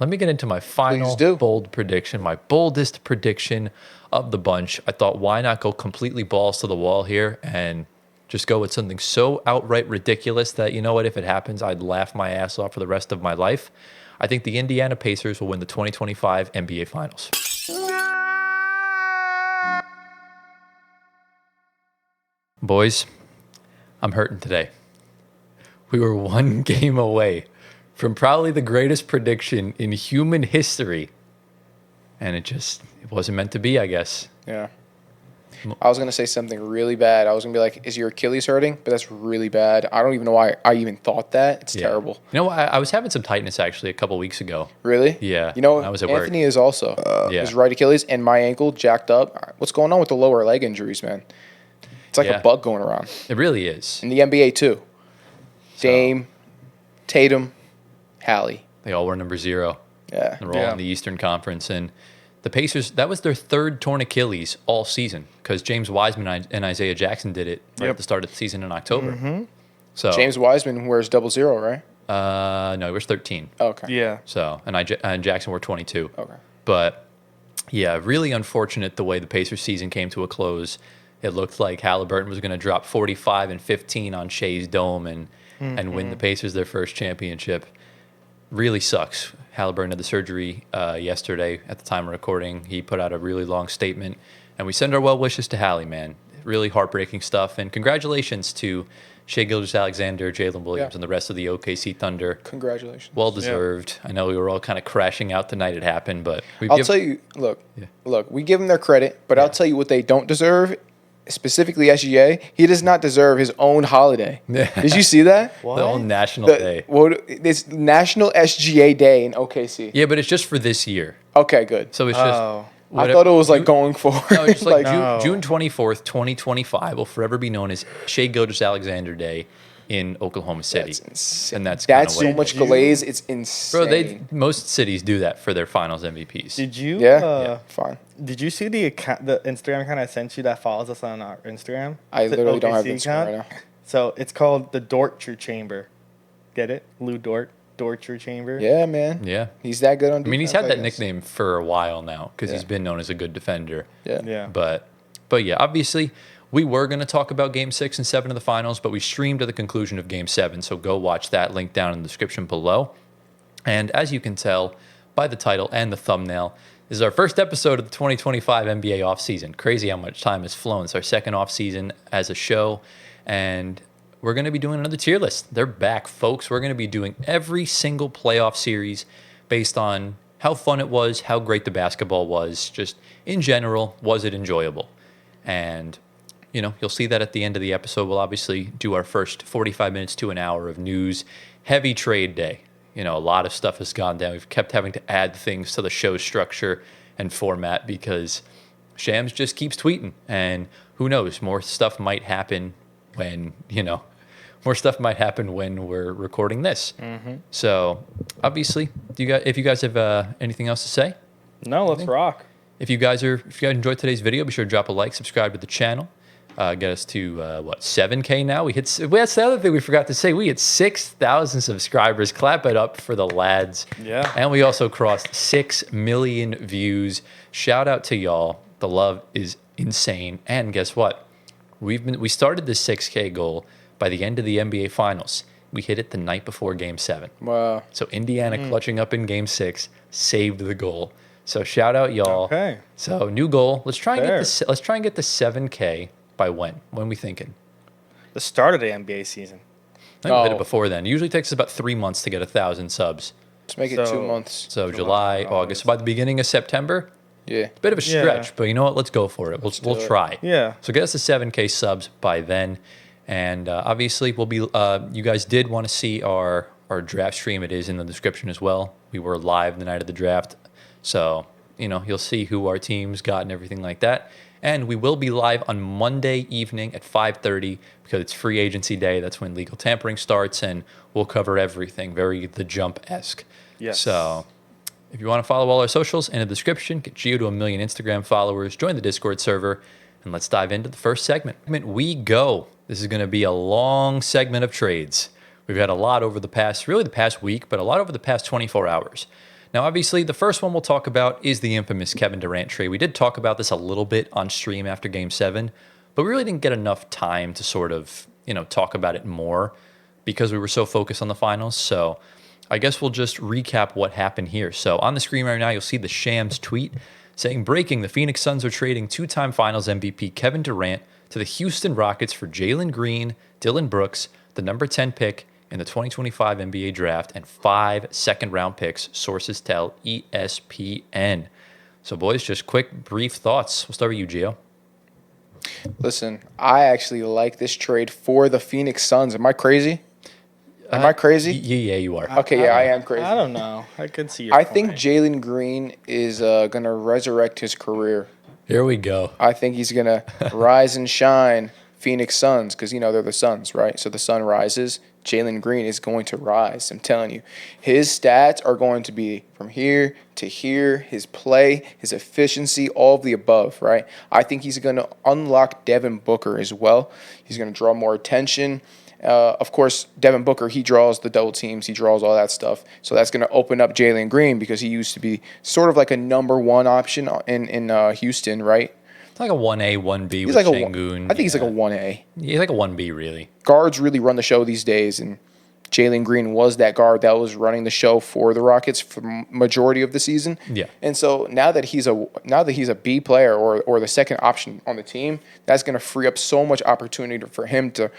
Let me get into my final bold prediction, my boldest prediction of the bunch. I thought, why not go completely balls to the wall here and just go with something so outright ridiculous that, you know what, if it happens, I'd laugh my ass off for the rest of my life. I think the Indiana Pacers will win the 2025 NBA Finals. Boys, I'm hurting today. We were one game away from probably the greatest prediction in human history. And it wasn't meant to be, I guess. Yeah. I was going to say something really bad. I was going to be like, is your Achilles hurting? But that's really bad. I don't even know why I even thought that. It's terrible. You know, I was having some tightness actually a couple weeks ago. Really? Yeah. You know, I was at Anthony work. is also. His right Achilles and my ankle jacked up. What's going on with the lower leg injuries, man? It's like a bug going around. It really is. In the NBA, too. Dame, Tatum, Hallie. They all were number 0. Yeah. They're all in the Eastern Conference. And the Pacers, that was their third torn Achilles all season because James Wiseman and Isaiah Jackson did it right at the start of the season in October. Mm-hmm. So James Wiseman wears 00, right? No, he was 13. Okay. Yeah. So, and Jackson wore 22. Okay. But, yeah, really unfortunate the way the Pacers season came to a close. It looked like Halliburton was going to drop 45 and 15 on Shea's Dome and win the Pacers their first championship. Really sucks. Halliburton had the surgery yesterday at the time of recording. He put out a really long statement, and we send our well wishes to Hallie, man. Really heartbreaking stuff, and congratulations to Shai Gilgeous-Alexander, Jalen Williams, and the rest of the OKC Thunder. Congratulations. Well deserved. I know we were all kind of crashing out the night it happened, but I'll tell you, look, we give them their credit, but I'll tell you what they don't deserve. Specifically SGA, he does not deserve his own holiday. Did you see that? The whole national day. Well, it's National SGA Day in OKC. Yeah, but it's just for this year. Okay, good. So it's just... I thought it was like going forward. No, it's like no. June 24th, 2025 will forever be known as Shai Gilgeous-Alexander Day in Oklahoma City. That's insane. And that's so much glaze. It's insane. Bro, most cities do that for their finals MVPs. Did you? Fine. Did you see the Instagram account I sent you that follows us on our Instagram? I literally don't have OKC Instagram right now. So it's called the Dortcher Chamber. Get it? Lou Dort. Dortcher Chamber. Yeah, man. Yeah. He's that good on defense. I mean, he's had that nickname for a while now because he's been known as a good defender. Yeah. But yeah, obviously, we were going to talk about Game 6 and 7 of the finals, but we streamed to the conclusion of Game 7, so go watch that link down in the description below. And as you can tell by the title and the thumbnail, this is our first episode of the 2025 NBA offseason. Crazy how much time has flown. It's our second offseason as a show, and we're going to be doing another tier list. They're back, folks. We're going to be doing every single playoff series based on how fun it was, how great the basketball was, just in general, was it enjoyable? And, you know, you'll see that at the end of the episode. We'll obviously do our first 45 minutes to an hour of news. Heavy trade day. You know, a lot of stuff has gone down. We've kept having to add things to the show structure and format because Shams just keeps tweeting. And who knows, more stuff might happen when, we're recording this. So, obviously, if you guys have anything else to say? No, let's rock. If you guys enjoyed today's video, be sure to drop a like, subscribe to the channel. Get us to 7K now. That's the other thing we forgot to say. We hit 6,000 subscribers. Clap it up for the lads. Yeah. And we also crossed 6 million views. Shout out to y'all. The love is insane. And guess what? We started this 6K goal by the end of the NBA Finals. We hit it the night before Game 7. Wow. So Indiana clutching up in Game 6 saved the goal. So shout out y'all. Okay. So new goal. Let's try and get the 7K by when? When we thinking? The start of the NBA season. I think we hit it before then. It usually takes us about 3 months to get 1,000 subs. Let's make it 2 months. So July, August. So by the beginning of September, Yeah. it's a bit of a stretch, but you know what? Let's go for it. We'll try. Yeah. So get us to 7K subs by then. And obviously, we'll be. You guys did want to see our draft stream. It is in the description as well. We were live the night of the draft, so you'll see who our teams got and everything like that. And we will be live on Monday evening at 5:30 because it's free agency day. That's when legal tampering starts, and we'll cover everything. Very The Jump-esque. Yes. So if you want to follow all our socials in the description, get Gio to 1 million Instagram followers, join the Discord server, and let's dive into the first segment. We go. This is going to be a long segment of trades. We've had a lot over the past week, but a lot over the past 24 hours. Now, obviously, the first one we'll talk about is the infamous Kevin Durant trade. We did talk about this a little bit on stream after Game 7, but we really didn't get enough time to sort of, talk about it more because we were so focused on the finals. So I guess we'll just recap what happened here. So on the screen right now, you'll see the Shams tweet saying, breaking, the Phoenix Suns are trading two-time finals MVP Kevin Durant to the Houston Rockets for Jalen Green, Dylan Brooks, the number 10 pick in the 2025 NBA draft, and 5 second-round picks, sources tell ESPN. So, boys, just quick, brief thoughts. We'll start with you, Gio. Listen, I actually like this trade for the Phoenix Suns. Am I crazy? Am I crazy? Yeah, you are. Okay, yeah, I am crazy. I don't know. I could see your I point. think Jalen Green is going to resurrect his career. Here we go. I think he's going to rise and shine Phoenix Suns because, they're the Suns, right? So the sun rises. Jalen Green is going to rise. I'm telling you. His stats are going to be from here to here. His play, his efficiency, all of the above, right? I think he's going to unlock Devin Booker as well. He's going to draw more attention. Of course, Devin Booker, he draws the double teams. He draws all that stuff. So that's going to open up Jalen Green because he used to be sort of like a number one option in Houston, right? It's like a 1A, 1B He's with like Şengün. I think he's like a 1A. He's like a 1B, really. Guards really run the show these days, and Jalen Green was that guard that was running the show for the Rockets for the majority of the season. Yeah. And so now that he's a B player or the second option on the team, that's going to free up so much opportunity for him to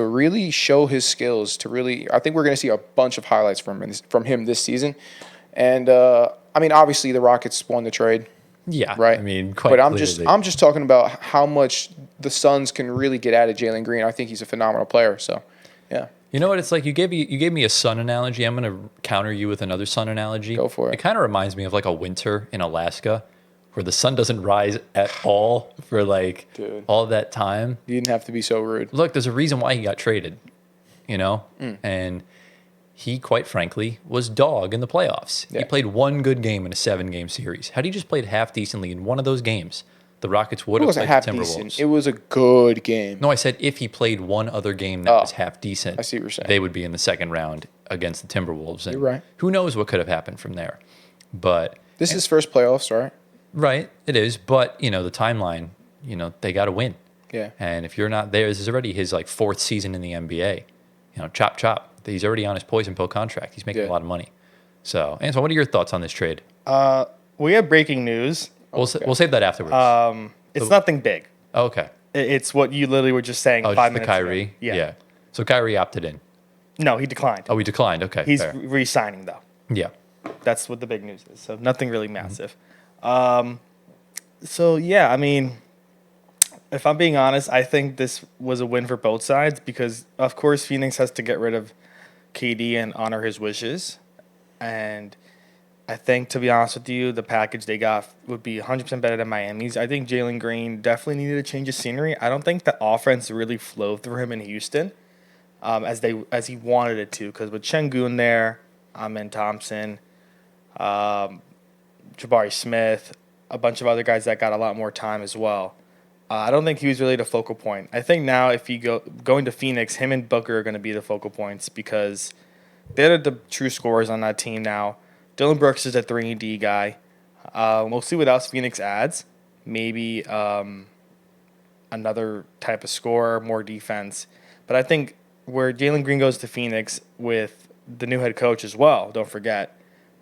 really show his skills. I think we're going to see a bunch of highlights from him this season. And obviously the Rockets won the trade. Yeah, right. Quite but I'm clearly. just talking about how much the Suns can really get out of Jalen Green. I think he's a phenomenal player. So, yeah. You know what it's like? You gave me a sun analogy. I'm going to counter you with another sun analogy. Go for it. It kind of reminds me of like a winter in Alaska, where the sun doesn't rise at all for all that time. You didn't have to be so rude. Look, there's a reason why he got traded, and he, quite frankly, was dog in the playoffs. Yeah. He played one good game in a 7-game series. Had he just played half decently in one of those games, the Rockets would It have wasn't played half the Timberwolves. decent. It was a good game. No, I said if he played one other game that was half decent, I see what you're saying. they would be in the second round against the Timberwolves. And You're right. Who knows what could have happened from there? But This is first playoffs, right? right, it is. But the timeline, they got to win. Yeah. And if you're not there, this is already his 4th season in the NBA. Chop chop. He's already on his poison pill contract. He's making a lot of money. So, Antoine, what are your thoughts on this trade? We have breaking news. We'll save that afterwards. It's nothing big. Oh, okay. It's what you literally were just saying 5 just the minutes Kyrie. ago. Yeah. So Kyrie opted in. No, he declined. Oh, he declined. Okay. He's fair. re-signing, though. Yeah. That's what the big news is. So nothing really Mm-hmm. massive. If I'm being honest, I think this was a win for both sides because, of course, Phoenix has to get rid of KD and honor his wishes. And I think, to be honest with you, the package they got would be 100% better than Miami's. I think Jalen Green definitely needed a change of scenery. I don't think the offense really flowed through him in Houston as he wanted it to. Because with Şengün there, Amen Thompson, Jabari Smith, a bunch of other guys that got a lot more time as well. I don't think he was really the focal point. I think now if you going to Phoenix, him and Booker are going to be the focal points because they're the true scorers on that team now. Dylan Brooks is a 3-and-D guy. We'll see what else Phoenix adds. Maybe another type of scorer, more defense. But I think where Jalen Green goes to Phoenix with the new head coach as well, don't forget,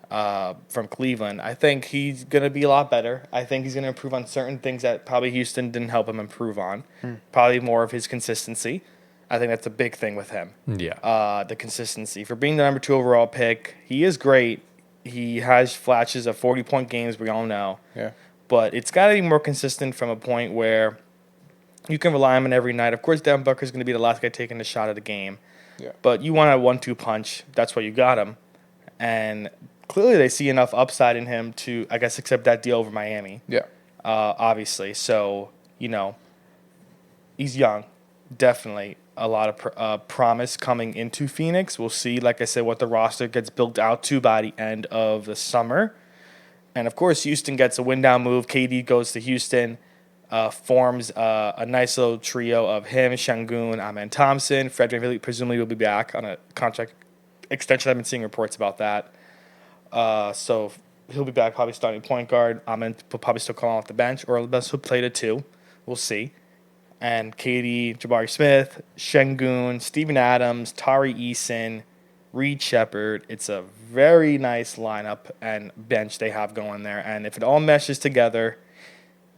from Cleveland, I think he's going to be a lot better. I think he's going to improve on certain things that probably Houston didn't help him improve on. Probably more of his consistency. I think that's a big thing with him. Yeah. The consistency. For being the number 2 overall pick, he is great. He has flashes of 40-point games, we all know. Yeah. But it's got to be more consistent from a point where you can rely on him every night. Of course, Devin Booker is going to be the last guy taking the shot of the game. Yeah. But you want a 1-2 punch. That's why you got him. And clearly they see enough upside in him to, I guess, accept that deal over Miami. Yeah. Obviously. So, he's young. Definitely a lot of promise coming into Phoenix. We'll see, like I said, what the roster gets built out to by the end of the summer. And, of course, Houston gets a win-down move. KD goes to Houston, forms a nice little trio of him, Şengün, Amen Thompson. Fred VanVleet presumably will be back on a contract extension. I've been seeing reports about that. So he'll be back, probably starting point guard. I'm in, probably still calling off the bench, or unless he'll play the two. We'll see. And KD, Jabari Smith, Şengün, Steven Adams, Tari Eason, Reed Shepherd. It's a very nice lineup and bench they have going there. And if it all meshes together,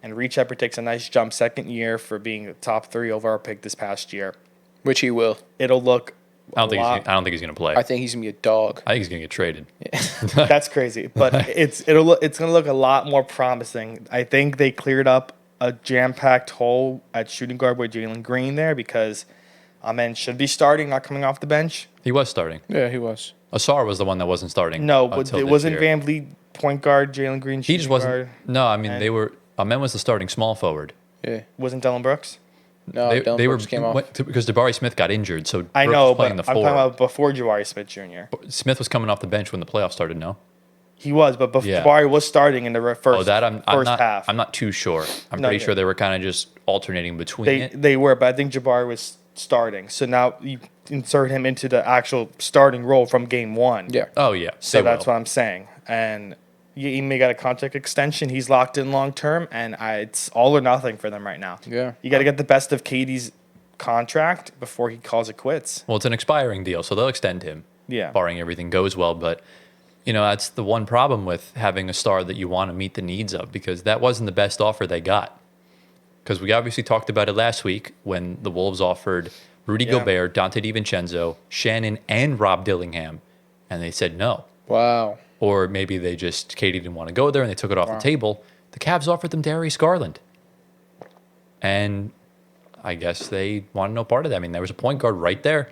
and Reed Shepherd takes a nice jump second year for being a top 3 overall pick this past year, Which he will. it'll look. I don't think he's going to play. I think he's going to be a dog. I think he's going to get traded. That's crazy, but it's going to look a lot more promising. I think they cleared up a jam-packed hole at shooting guard with Jalen Green there because Amen should be starting, not coming off the bench. He was starting. Yeah, he was. Asar was the one that wasn't starting. No, but until it this wasn't year. Van Vliet point guard, Jalen Green He shooting just wasn't. guard. No, I mean and- they were. Amen was the starting small forward. Yeah. Wasn't Dylan Brooks? No, Dylan Brooks came off. Because Jabari Smith got injured, so I Brooks know, was but playing I'm the talking 4. about before Jabari Smith Jr. Smith was coming off the bench when the playoffs started. No. He was, but before Yeah. Jabari was starting in the first, Oh, that I'm first not. half. I'm not too sure. I'm No, pretty yeah. sure they were kind of just alternating between it. They were, but I think Jabari was starting. So now you insert him into the actual starting role from game 1. Yeah. Oh yeah. So they that's will. what I'm saying. And he may got a contract extension. He's locked in long term, and it's all or nothing for them right now. Yeah. You got to get the best of KD's contract before he calls it quits. Well, it's an expiring deal, so they'll extend him. Yeah. Barring everything goes well, but that's the one problem with having a star that you want to meet the needs of, because that wasn't the best offer they got. Because we obviously talked about it last week when the Wolves offered Rudy Yeah. Gobert, Dante DiVincenzo, Shannon, and Rob Dillingham, and they said no. Wow. Or maybe Katie didn't want to go there and they took it off the table. The Cavs offered them Darius Garland. And I guess they wanted no part of that. I mean, there was a point guard right there.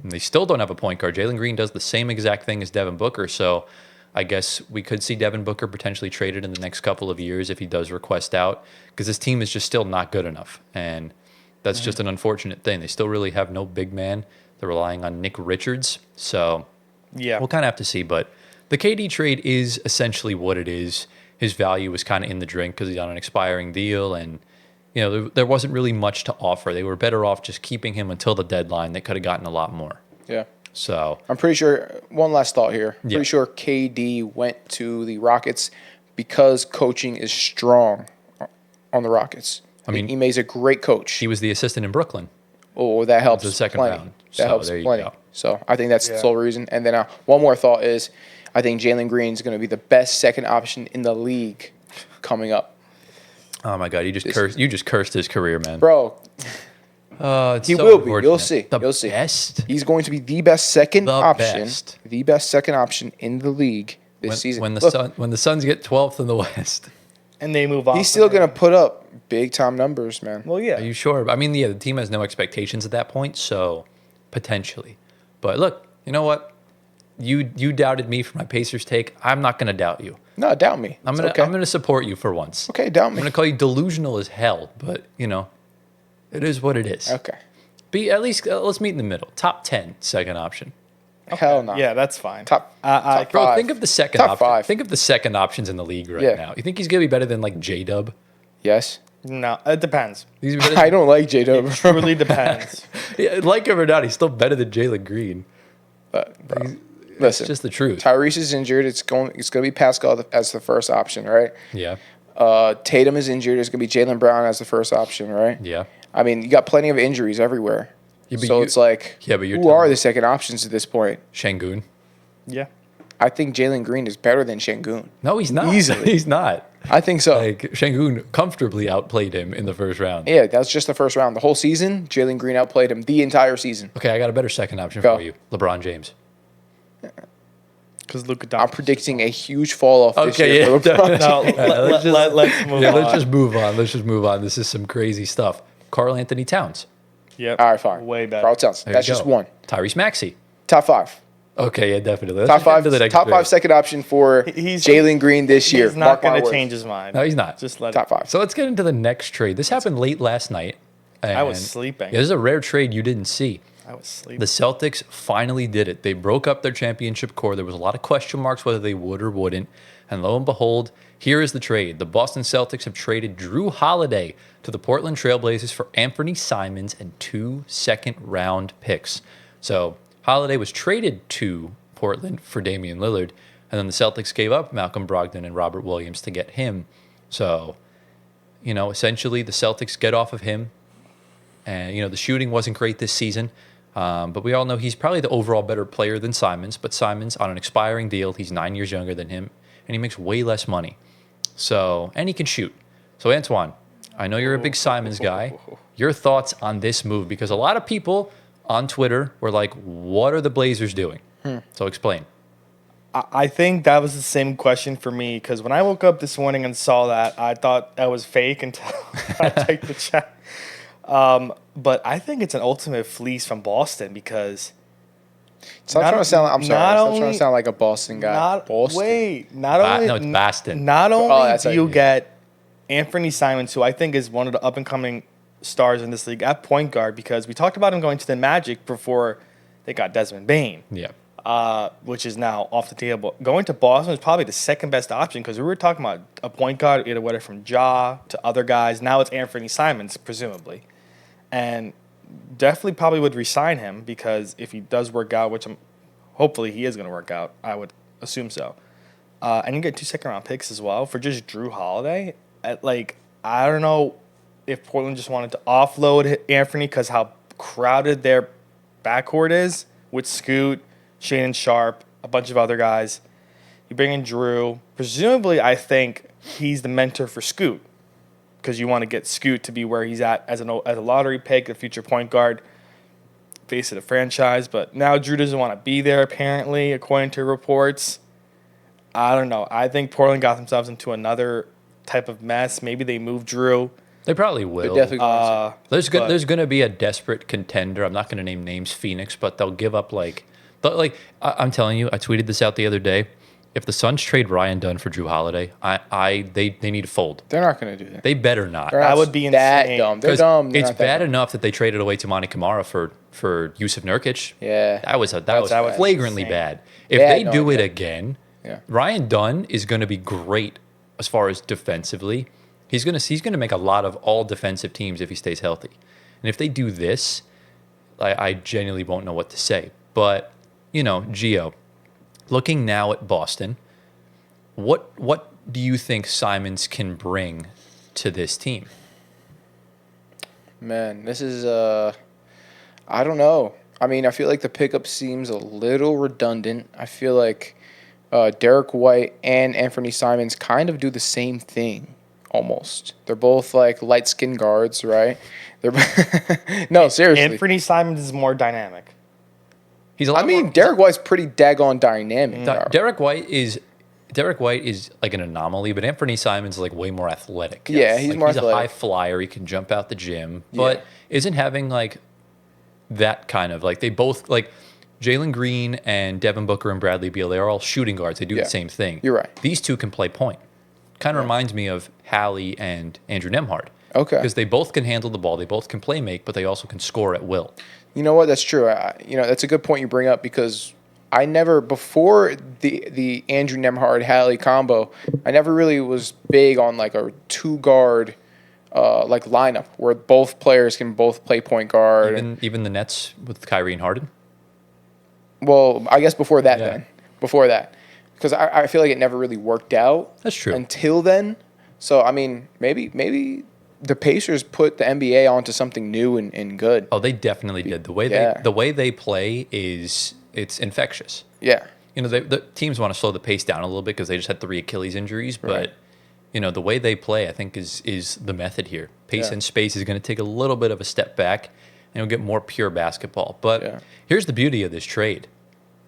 And they still don't have a point guard. Jalen Green does the same exact thing as Devin Booker. So I guess we could see Devin Booker potentially traded in the next couple of years if he does request out, because this team is just still not good enough. And that's just an unfortunate thing. They still really have no big man. They're relying on Nick Richards. So Yeah. we'll kind of have to see. But the KD trade is essentially what it is. His value was kind of in the drink because he's on an expiring deal. And, there wasn't really much to offer. They were better off just keeping him until the deadline. They could have gotten a lot more. Yeah. So I'm pretty sure, one last thought here. Yeah. Pretty sure KD went to the Rockets because coaching is strong on the Rockets. I mean, he makes a great coach. he was the assistant in Brooklyn. Oh, that helps The second plenty. round. That So helps there you plenty. go. So I think that's the Yeah. sole reason. And then one more thought is, I think Jalen Green is going to be the best second option in the league coming up. Oh my God, you just cursed his career, man. Bro, It's he so will be. You'll unfortunate. see. The You'll see. best he's going to be the best second The option. best. The best second option in the league this season. when the Look, when the Suns get 12th in the West. And they move on. he's still going to put up big time numbers, man. Well, yeah. Are you sure? I mean, yeah, the team has no expectations at that point, so potentially. But look, you know what? You doubted me for my Pacers take. I'm not going to doubt you. No, doubt me. I'm It's gonna I'm gonna support you for once. Okay, doubt I'm me. gonna call you delusional as hell, but it is what it is. Okay. Be at least let's meet in the middle. Top 10 second option. Hell no. Yeah, that's fine. Top Bro, five. think of the second Top option. five. Think of the second options in the league right Yeah. now. You think he's gonna be better than like J Dub? Yes. No, it depends. He's better I don't like J Dub. It truly depends. yeah, like him or not, he's still better than Jalen Green. Listen, It's just the truth. Tyrese is injured. It's going to be Pascal as the first option, right? Yeah. Tatum is injured. It's going to be Jaylen Brown as the first option, right? Yeah. I mean, you got plenty of injuries everywhere. Yeah, but So you- it's like, Yeah, but you're who telling are me- the second options at this point? Şengün. Yeah. I think Jalen Green is better than Şengün. No, he's not. Easily. he's not. I think so. Like Şengün comfortably outplayed him in the first round. Yeah, that's just the first round. The whole season, Jalen Green outplayed him the entire season. Okay, I got a better second option Go. for you. LeBron James. Because Luka I'm predicting a huge fall off this year. Okay, for yeah. LeBron. No, let's let's move Yeah, on. let's just move on. Let's just move on. This is some crazy stuff. Karl Anthony Towns. Yep. All right, fine. Way better. Carl Towns. There That's you just go. one. Tyrese Maxey. Top five. Okay, yeah, definitely. Let's Top just get five. into the next Top trade. five second option for He's- Jalen Green this year. He's not Mark my going to words. change his mind. No, he's not. Just let Top it. five. So let's get into the next trade. This happened late last night. I was and- sleeping. Yeah, this is a rare trade you didn't see. I was sleeping. The Celtics finally did it. They broke up their championship core. There was a lot of question marks whether they would or wouldn't. And lo and behold, here is the trade. The Boston Celtics have traded Jrue Holiday to the Portland Trailblazers for Anthony Simons and 2 second-round picks. So Holiday was traded to Portland for Damian Lillard, and And then the Celtics gave up Malcolm Brogdon and Robert Williams to get him. So, essentially the Celtics get off of him. And, the shooting wasn't great this season. But we all know he's probably the overall better player than Simons. But Simons, on an expiring deal, he's 9 years younger than him. And he makes way less money. So, and he can shoot. So, Antoine, I know you're a big Simons guy. Your thoughts on this move? Because a lot of people on Twitter were like, what are the Blazers doing? So explain. I think that was the same question for me because when I woke up this morning and saw that, I thought that was fake until I checked the chat. But I think it's an ultimate fleece from Boston because Stop trying to sound. I'm sorry. Stop trying to sound like a Boston guy. Boston. No, it's Boston. Not only do you get get Anthony Simons, who I think is one of the up and coming stars in this league at point guard, because we talked about him going to the Magic before they got Desmond Bane. Yeah. Which is now off the table. Going to Boston is probably the second best option because we were talking about a point guard, either whether from Ja to other guys. Now it's Anthony Simons, presumably. And definitely probably would re-sign him because if he does work out, which hopefully he is going to work out, I would assume so. And you get 2 second-round picks as well for just Jrue Holiday. I don't know if Portland just wanted to offload Anthony because how crowded their backcourt is with Scoot, Shannon Sharp, a bunch of other guys. You bring in Jrue. Presumably, I think he's the mentor for Scoot because you want to get Scoot to be where he's at as a lottery pick, a future point guard, face of the franchise. But now Jrue doesn't want to be there, apparently, according to reports. I don't know. I think Portland got themselves into another type of mess. Maybe they move Jrue. They probably will. They're definitely there's going to be a desperate contender. I'm not going to name names, Phoenix, but they'll give up I'm telling you, I tweeted this out the other day. If the Suns trade Ryan Dunn for Jrue Holiday, they need to fold. They're not going to do that. They better not. That would be that insane. dumb. They're dumb. It's bad enough that they traded away Tamani Kamara for Yusuf Nurkic. Yeah. That was was flagrantly insane. bad. If They had they no do it idea. again, Yeah. Ryan Dunn is going to be great as far as defensively. He's going to make a lot of all defensive teams if he stays healthy. And if they do this, I genuinely won't know what to say. But, Gio, looking now at Boston, what do you think Simons can bring to this team? Man, this is I don't know. I mean, I feel like the pickup seems a little redundant. I feel like Derek White and Anthony Simons kind of do the same thing almost. They're both like light-skinned guards, right? No, seriously. Anthony Simons is more dynamic. He's a lot more, Derek White's pretty daggone dynamic. Derek White is like an anomaly, but Anthony Simons is like way more athletic. Yeah, he's more He's athletic. a high flyer. He can jump out the gym, but isn't having like that kind of they both like Jalen Green and Devin Booker and Bradley Beal. They are all shooting guards. They do the same thing. You're right. These two can play point. Kind of reminds me of Hallie and Andrew Nemhard. Okay. Because they both can handle the ball. They both can play make, but they also can score at will. You know what? That's true. That's a good point you bring up because I never, before the Andrew Nemhard-Hallie combo, I never really was big on like a two-guard lineup where both players can both play point guard. Even the Nets with Kyrie and Harden? Well, I guess before that Yeah. then. Before that. Because I feel like it never really worked out. That's true. Until then. So, I mean, maybe the Pacers put the NBA onto something new and good. Oh, they definitely did. The way they play it's infectious. Yeah. The teams want to slow the pace down a little bit because they just had 3 Achilles injuries, but the way they play, I think, is the method here. Pace and space is going to take a little bit of a step back, and you'll get more pure basketball. But here's the beauty of this trade: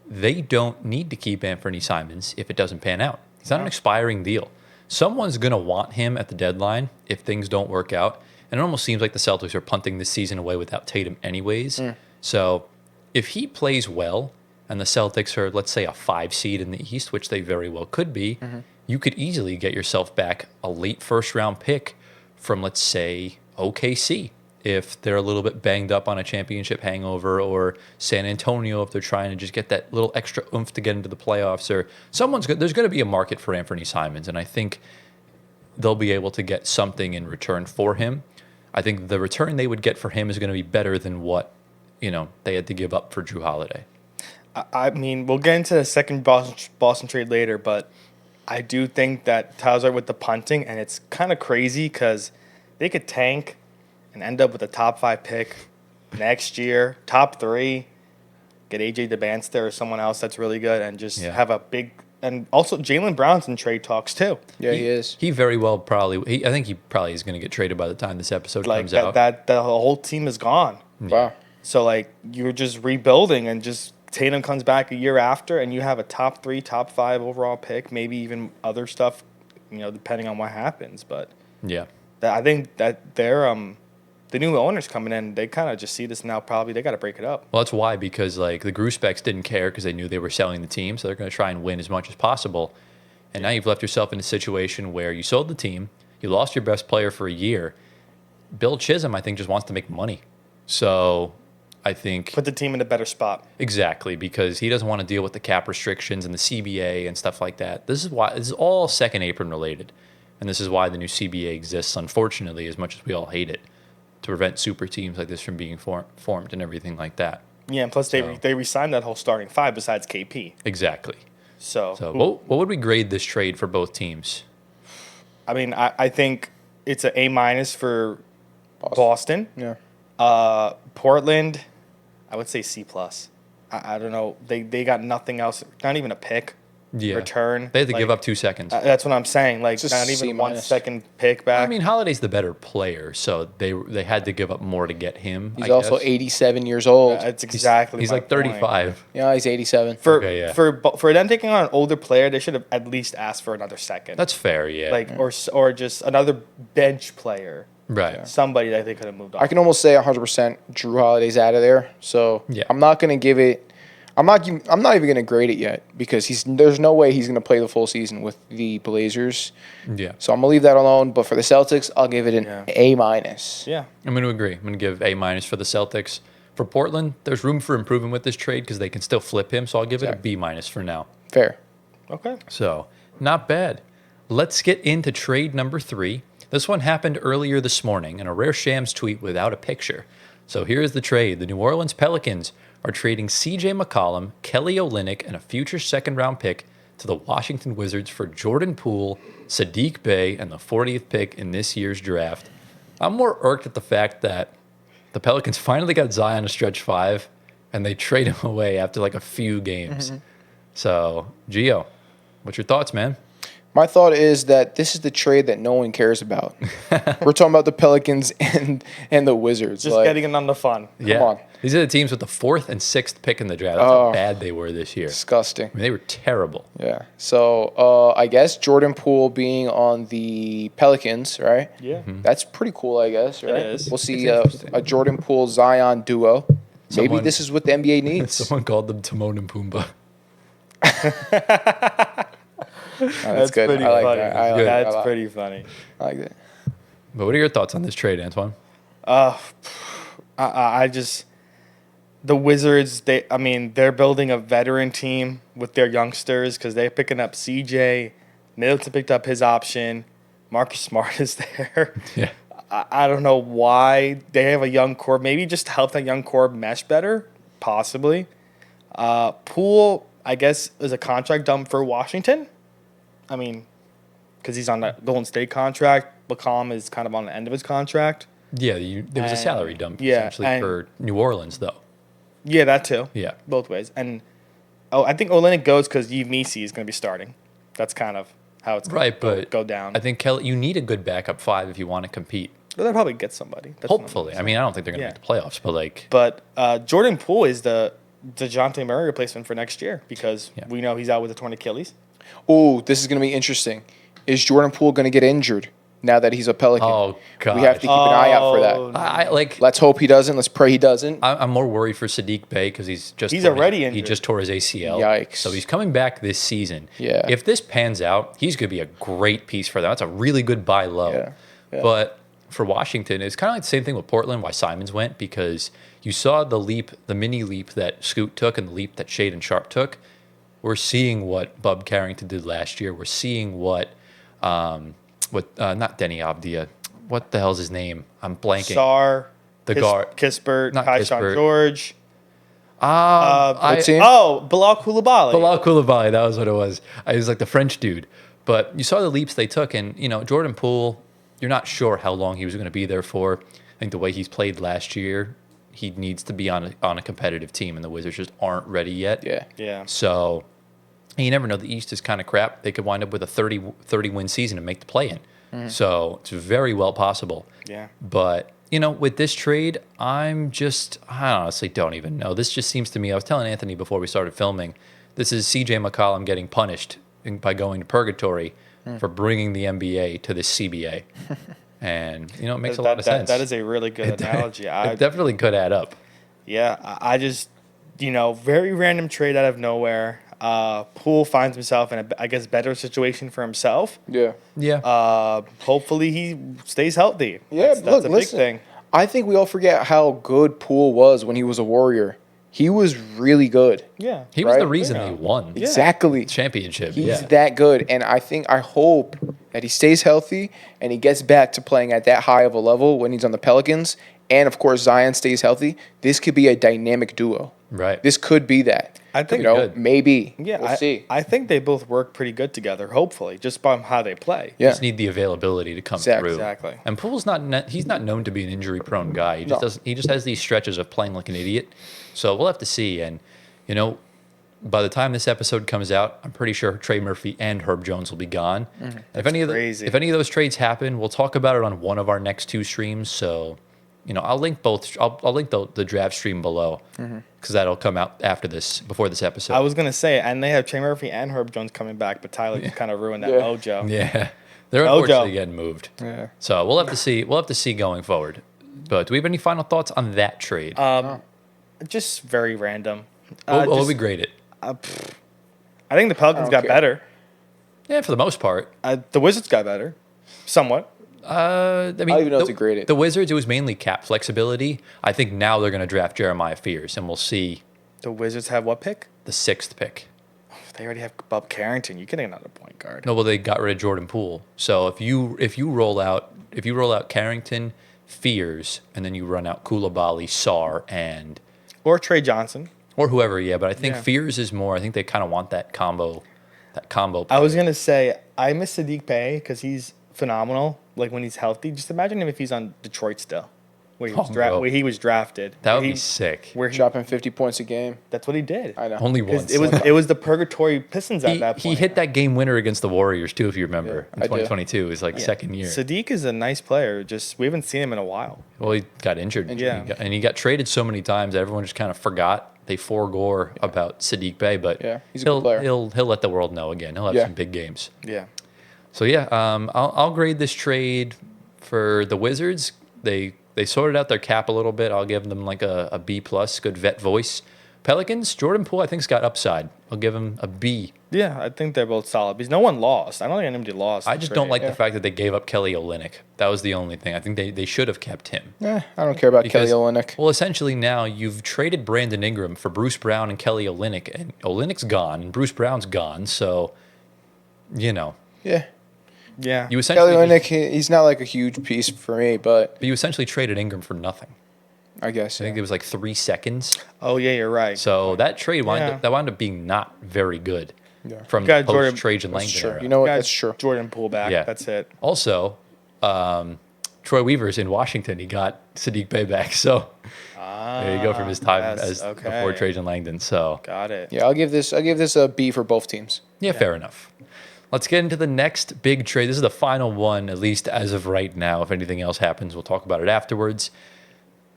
they don't need to keep Anthony Simons if it doesn't pan out. He's not an expiring deal. Someone's going to want him at the deadline if things don't work out. And it almost seems like the Celtics are punting this season away without Tatum anyways. So if he plays well and the Celtics are, let's say, a 5 seed in the East, which they very well could be, you could easily get yourself back a late first-round pick from, let's say, OKC if they're a little bit banged up on a championship hangover, or San Antonio if they're trying to just get that little extra oomph to get into the playoffs, or there's going to be a market for Anthony Simons, and I think they'll be able to get something in return for him. I think the return they would get for him is going to be better than what they had to give up for Jrue Holiday. I mean, we'll get into the second Boston trade later, but I do think that ties right with the punting, and it's kind of crazy because they could tank and end up with a top 5 pick next year, top 3, get AJ DeBanster or someone else that's really good, and just have a big. And also, Jaylen Brown's in trade talks too. Yeah, he is. He very well probably. I think he probably is going to get traded by the time this episode comes out. That the whole team is gone. Wow. So like you're just rebuilding, and just Tatum comes back a year after, and you have a top 3, top 5 overall pick, maybe even other stuff, depending on what happens. But yeah, I think that they're the new owners coming in, they kind of just see this now. Probably they got to break it up. Well, that's why, because like the Grusbecks didn't care because they knew they were selling the team, so they're going to try and win as much as possible. And now you've left yourself in a situation where you sold the team, you lost your best player for a year. Bill Chisholm, I think, just wants to make money. So I think put the team in a better spot. Exactly, because he doesn't want to deal with the cap restrictions and the CBA and stuff like that. This is all second apron related, and this is why the new CBA exists. Unfortunately, as much as we all hate it, to prevent super teams like this from being formed and everything like that. Yeah, and plus they re-signed that whole starting 5 besides KP. Exactly. So what would we grade this trade for both teams? I mean, I think it's an A- for Boston. Yeah. Portland, I would say C+. I don't know. They got nothing else. Not even a pick. Return. They had to give up 2 seconds. That's what I'm saying. Like Just not even 1 second pick back. I mean, Holiday's the better player, so they had to give up more to get him. He's also 87 years old. That's exactly. He's my like 35. point. Yeah, he's 87. For them taking on an older player, they should have at least asked for another second. That's fair, yeah. Like or just another bench player. Right. Somebody that they could have moved on. I can almost say 100% Jrue Holiday's out of there. So yeah. I'm not going to give it. I'm not even going to grade it yet because there's no way he's going to play the full season with the Blazers. Yeah. So I'm going to leave that alone. But for the Celtics, I'll give it an A-. Yeah. I'm going to agree. I'm going to give A- for the Celtics. For Portland, there's room for improvement with this trade because they can still flip him. So I'll give it a B- for now. Fair. Okay. So not bad. Let's get into trade number 3. This one happened earlier this morning in a rare Shams tweet without a picture. So here's the trade. The New Orleans Pelicans are trading C.J. McCollum, Kelly Olynyk, and a future second-round pick to the Washington Wizards for Jordan Poole, Saddiq Bey, and the 40th pick in this year's draft. I'm more irked at the fact that the Pelicans finally got Zion to stretch 5, and they trade him away after like a few games. Mm-hmm. So, Gio, what's your thoughts, man? My thought is that this is the trade that no one cares about. We're talking about the Pelicans and the Wizards. Just getting in on the fun. Yeah. Come on. These are the teams with the 4th and 6th pick in the draft. That's how bad they were this year. Disgusting. I mean, they were terrible. Yeah. So I guess Jordan Poole being on the Pelicans, right? Yeah. Mm-hmm. That's pretty cool, I guess, right? It is. We'll see a Jordan Poole Zion duo. Maybe this is what the NBA needs. Someone called them Timon and Pumbaa. That's good. Pretty I like funny. that. That's pretty funny. I like that. But what are your thoughts on this trade, Antoine? I just the Wizards. They're building a veteran team with their youngsters because they're picking up CJ. Middleton picked up his option. Marcus Smart is there. Yeah. I don't know why they have a young core. Maybe just to help that young core mesh better, possibly. Poole, I guess, is a contract dump for Washington. I mean, because he's on the Golden State contract. McCollum is kind of on the end of his contract. Yeah, there was a salary dump essentially for New Orleans, though. Yeah, that too. Yeah. Both ways. And I think Olynyk goes because Yves Missi is going to be starting. That's kind of how it's going to go down. I think, Kelly, you need a good backup 5 if you want to compete. Well, they'll probably get somebody. Hopefully. I mean, I don't think they're going to make the playoffs, but like... But Jordan Poole is the DeJounte Murray replacement for next year because we know he's out with a torn Achilles. Oh, this is going to be interesting. Is Jordan Poole going to get injured now that he's a Pelican? Oh, God. We have to keep an eye out for that. Let's hope he doesn't. Let's pray he doesn't. I'm more worried for Saddiq Bey because he's already injured. He just tore his ACL. Yikes. So he's coming back this season. Yeah. If this pans out, he's going to be a great piece for them. That's a really good buy low. Yeah. But for Washington, it's kind of like the same thing with Portland, why Simons went, because you saw the mini leap that Scoot took and the leap that Shade and Sharp took. We're seeing what Bub Carrington did last year. We're seeing what not Denny Avdia. What the hell's his name? I'm blanking. Sar, guard. Kispert, Not Tyshawn Kispert. George. What team? Bilal Coulibaly. Bilal Coulibaly, that was what it was. I was like the French dude. But you saw the leaps they took, and Jordan Poole, you're not sure how long he was going to be there for. I think the way he's played last year, he needs to be on a competitive team, and the Wizards just aren't ready yet. Yeah. So you never know. The East is kind of crap. They could wind up with a 30 win season and make the play-in. So it's very well possible. Yeah. But with this trade, I honestly don't even know. This just seems to me, I was telling Anthony before we started filming, this is CJ McCollum getting punished by going to purgatory for bringing the NBA to this CBA. And, it makes a lot of sense. That is a really good analogy. It definitely could add up. Yeah, I just, very random trade out of nowhere. Poole finds himself in I guess, better situation for himself. Yeah. Hopefully he stays healthy. Yeah, that's a big thing. I think we all forget how good Poole was when he was a Warrior. He was really good. Yeah. He was the reason they won. Exactly. Championship. He's that good. And I hope that he stays healthy and he gets back to playing at that high of a level when he's on the Pelicans. And, of course, Zion stays healthy. This could be a dynamic duo. Right. This could be that. I think maybe. Yeah, we'll see. I think they both work pretty good together, hopefully, just by how they play. Yeah. Just need the availability to come through. Exactly. And Poole's he's not known to be an injury-prone guy. He just has these stretches of playing like an idiot. So we'll have to see. And, by the time this episode comes out, I'm pretty sure Trey Murphy and Herb Jones will be gone. If any of those trades happen, we'll talk about it on one of our next two streams. So, I'll link both. I'll link the draft stream below because that'll come out before this episode. I was gonna say, and they have Trey Murphy and Herb Jones coming back, but Tyler kind of ruined that mojo. Yeah, they're unfortunately getting moved. Yeah. So we'll have to see. We'll have to see going forward. But do we have any final thoughts on that trade? Just very random. What would we grade it? I think the Pelicans got better. Yeah, for the most part. The Wizards got better, somewhat. I mean, I don't even know to grade it. The Wizards, it was mainly cap flexibility. I think now they're going to draft Jeremiah Fears, and we'll see. The Wizards have what pick? The 6th pick. They already have Bob Carrington. You can get another point guard. No, well, they got rid of Jordan Poole. So if you roll out Carrington, Fears, and then you run out Coulibaly, Sarr, and or Trey Johnson, or whoever. Yeah, but I think Fears is more. I think they kind of want that combo. Player. I was gonna say I miss Sadiq Bey because he's phenomenal. Like when he's healthy, just imagine him if he's on Detroit still, where he was drafted. That would be sick. Where dropping 50 points a game. That's what he did. I know. Only once. It was the purgatory Pistons at that point. He hit that game winner against the Warriors too, if you remember. In 2022, it was like second year. Sadiq is a nice player. Just we haven't seen him in a while. Well, he got injured. And he got traded so many times that everyone just kind of forgot. They forgore about Sadiq Bey, but he's a good player. He'll let the world know again. He'll have some big games. Yeah. So I'll grade this trade for the Wizards. They sorted out their cap a little bit. I'll give them like a B plus. Good vet voice. Pelicans, Jordan Poole, I think's got upside. I'll give him a B. Yeah, I think they're both solid because no one lost. I don't think anybody lost. I just don't like the fact that they gave up Kelly Olynyk. That was the only thing. I think they should have kept him. I don't care about Kelly Olynyk. Well, essentially now you've traded Brandon Ingram for Bruce Brown and Kelly Olynyk, and Olynyk's gone, and Bruce Brown's gone, so, Yeah. Yeah. You essentially Kelly Olynyk, he's not like a huge piece for me, but you essentially traded Ingram for nothing. I guess. I think it was like 3 seconds. Oh, yeah, you're right. So that trade wound up being not very good from You got post Trajan Langdon era. You know what? That's true. Jordan Poole back. Yeah. That's it. Also, Troy Weaver's in Washington. He got Sadiq Bey back. So there you go from his time before Trajan Langdon. So got it. Yeah, I'll give this a B for both teams. Yeah, fair enough. Let's get into the next big trade. This is the final one, at least as of right now. If anything else happens, we'll talk about it afterwards.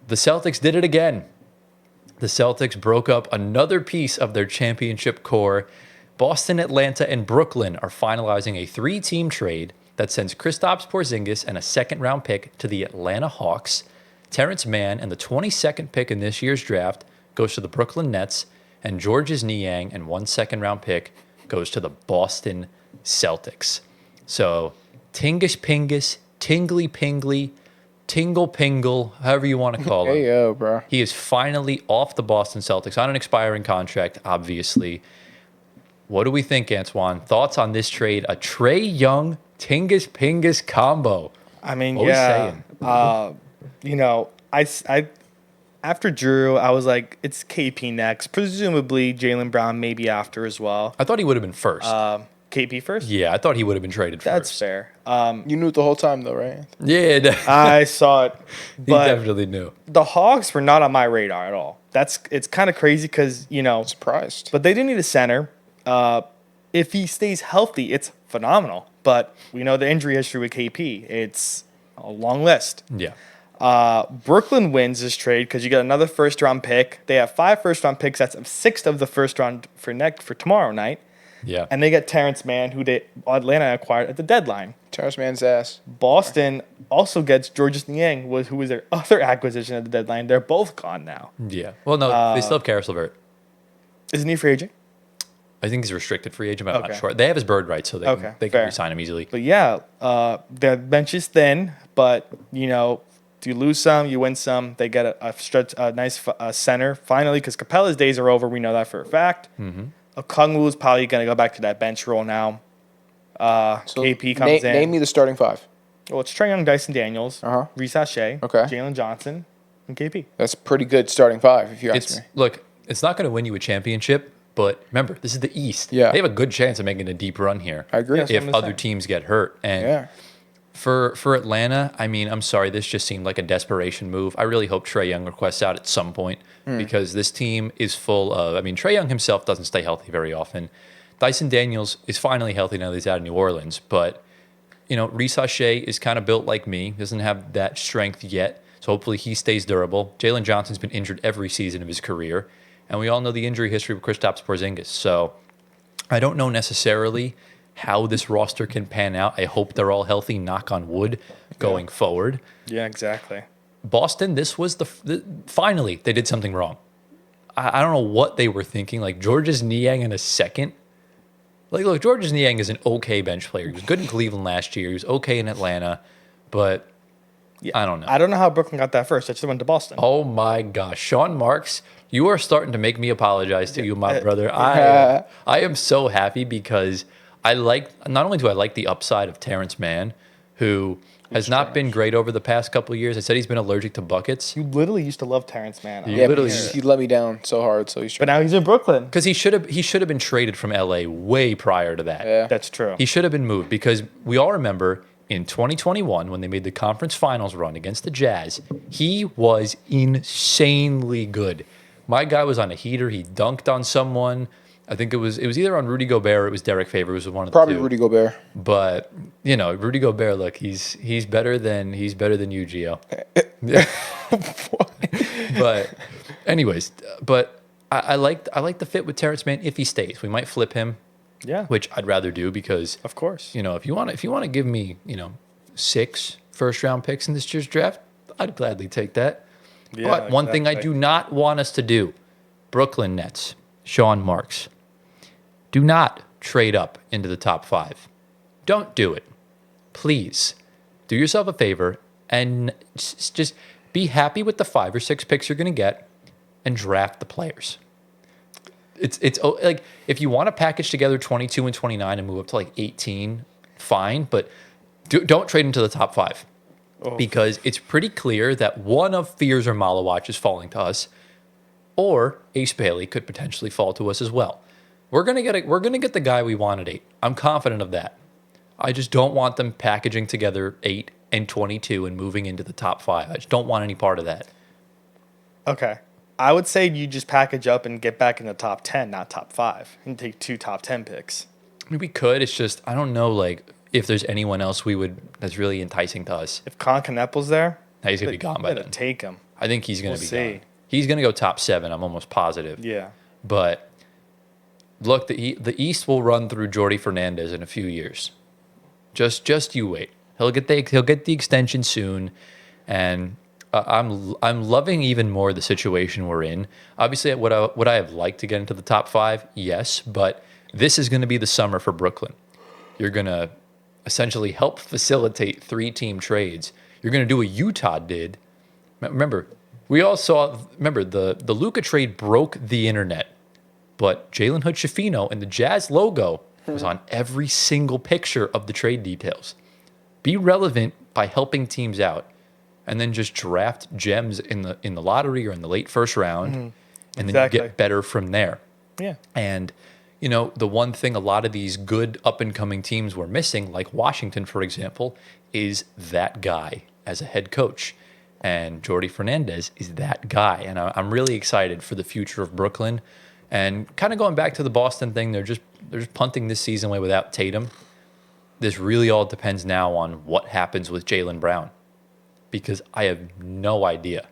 The Celtics did it again. The Celtics broke up another piece of their championship core. Boston, Atlanta, and Brooklyn are finalizing a 3-team trade that sends Kristaps Porzingis and a second-round pick to the Atlanta Hawks. Terrence Mann and the 22nd pick in this year's draft goes to the Brooklyn Nets, and Georges Niang and 1 second-round pick goes to the Boston Celtics. So, Tingus Pingus, Tingly Pingly, Tingle Pingle, however you want to call him. Hey, yo, bro. He is finally off the Boston Celtics on an expiring contract, obviously. What do we think, Antoine? Thoughts on this trade? A Trae Young, Tingus Pingus combo. I mean, what yeah. I after Jrue, I was like, it's KP next. Presumably Jaylen Brown maybe after as well. I thought he would have been first. KP first? Yeah, I thought he would have been traded That's first. fair. You knew it the whole time, though, right? Yeah, I saw it. he But definitely knew. the Hawks were not on my radar at all. It's kind of crazy because, Surprised. but they do need a center. If he stays healthy, it's phenomenal. But we know the injury history with KP. It's a long list. Yeah. Brooklyn wins this trade because you get another first-round pick. They have 5 first-round picks. That's a sixth of the first round for tomorrow night. Yeah. And they get Terrence Mann, who Atlanta acquired at the deadline. Terrence Mann's ass. Boston also gets Georges Niang, who was their other acquisition at the deadline. They're both gone now. Yeah. Well, no, they still have Karis LeVert. Isn't he free agent? I think he's a restricted free agent, but I'm Okay. not sure. They have his bird rights, so they can fair. re-sign him easily. But yeah, their bench is thin, but if you lose some, you win some. They get a nice center finally because Capella's days are over. We know that for a fact. Mm-hmm. Okongwu is probably going to go back to that bench role now. So KP comes in. Name me the starting 5. Well, it's Trae Young, Dyson Daniels, Reece Shea, Okay. Jalen Johnson, and KP. That's a pretty good starting 5, if you ask me. Look, it's not going to win you a championship, but remember, this is the East. Yeah. They have a good chance of making a deep run here. I agree. That's what If I'm other saying. teams get hurt. And Yeah. for Atlanta, I mean, I'm sorry, this just seemed like a desperation move. I really hope Trae Young requests out at some point because this team is full of, I mean, Trae Young himself doesn't stay healthy very often. Dyson Daniels is finally healthy now that he's out of New Orleans, but Reece Shea is kind of built like me, doesn't have that strength yet, so hopefully he stays durable. Jalen Johnson's been injured every season of his career, and we all know the injury history with Kristaps Porzingis, so I don't know necessarily how this roster can pan out. I hope they're all healthy, knock on wood, going forward. Yeah, exactly. Boston, this was finally they did something wrong. I don't know what they were thinking. Like Georges Niang in a second. Like, look, Georges Niang is an okay bench player. He was good in Cleveland last year. He was okay in Atlanta, but I don't know. I don't know how Brooklyn got that first. I just went to Boston. Oh my gosh, Sean Marks, you are starting to make me apologize to you, my brother. I am so happy because not only do I like the upside of Terrence Mann, who has not been great over the past couple of years. I said he's been allergic to buckets. You literally used to love Terrence Mann. You Yeah, literally- but he let me down so hard, so he's But now he's in Brooklyn. Because he should have been traded from LA way prior to that. Yeah. That's true. He should have been moved because we all remember in 2021 when they made the conference finals run against the Jazz, he was insanely good. My guy was on a heater. He dunked on someone. I think it was either on Rudy Gobert or it was Derek Favors. It was one of the Probably two. Rudy Gobert. But Rudy Gobert, look, he's better than you, Gio. But anyways, I like the fit with Terrence Mann if he stays. We might flip him, Yeah, which I'd rather do because of course. if you want to give me 6 first-round picks in this year's draft, I'd gladly take that. Yeah, But one thing I exactly. do not want us to do, Brooklyn Nets, Sean Marks, do not trade up into the top 5. Don't do it. Please do yourself a favor and just be happy with the 5 or 6 picks you're going to get and draft the players. It's like if you want to package together 22 and 29 and move up to like 18, fine, but don't trade into the top 5 because it's pretty clear that one of Fears or Malawatch is falling to us, or Ace Bailey could potentially fall to us as well. We're gonna get the guy we want at 8. I'm confident of that. I just don't want them packaging together 8 and 22 and moving into the top 5. I just don't want any part of that. Okay. I would say you just package up and get back in the top 10, not top 5, and take 2 top 10 picks. I mean, we could. It's just I don't know if there's anyone else that's really enticing to us. If Con Kneppel's there, Now he's gonna be gone by then. Take him. I think he's gonna We'll be see. gone. He's gonna go top 7. I'm almost positive. Yeah. But look, the East will run through Jordy Fernandez in a few years. Just you wait. He'll get the extension soon, and I'm loving even more the situation we're in. Obviously, would I have liked to get into the top 5? Yes, but this is going to be the summer for Brooklyn. You're going to essentially help facilitate 3-team trades. You're going to do what Utah did. Remember, we all saw. Remember the Luka trade broke the internet, but Jalen Hood-Schifino and the Jazz logo was on every single picture of the trade details. Be relevant by helping teams out. and then just draft gems in the lottery or in the late first round, and then you Exactly. get better from there. Yeah. And, the one thing a lot of these good up-and-coming teams were missing, like Washington, for example, is that guy as a head coach. And Jordi Fernandez is that guy. And I'm really excited for the future of Brooklyn. And kind of going back to the Boston thing, they're just punting this season away without Tatum. This really all depends now on what happens with Jaylen Brown, because I have no idea.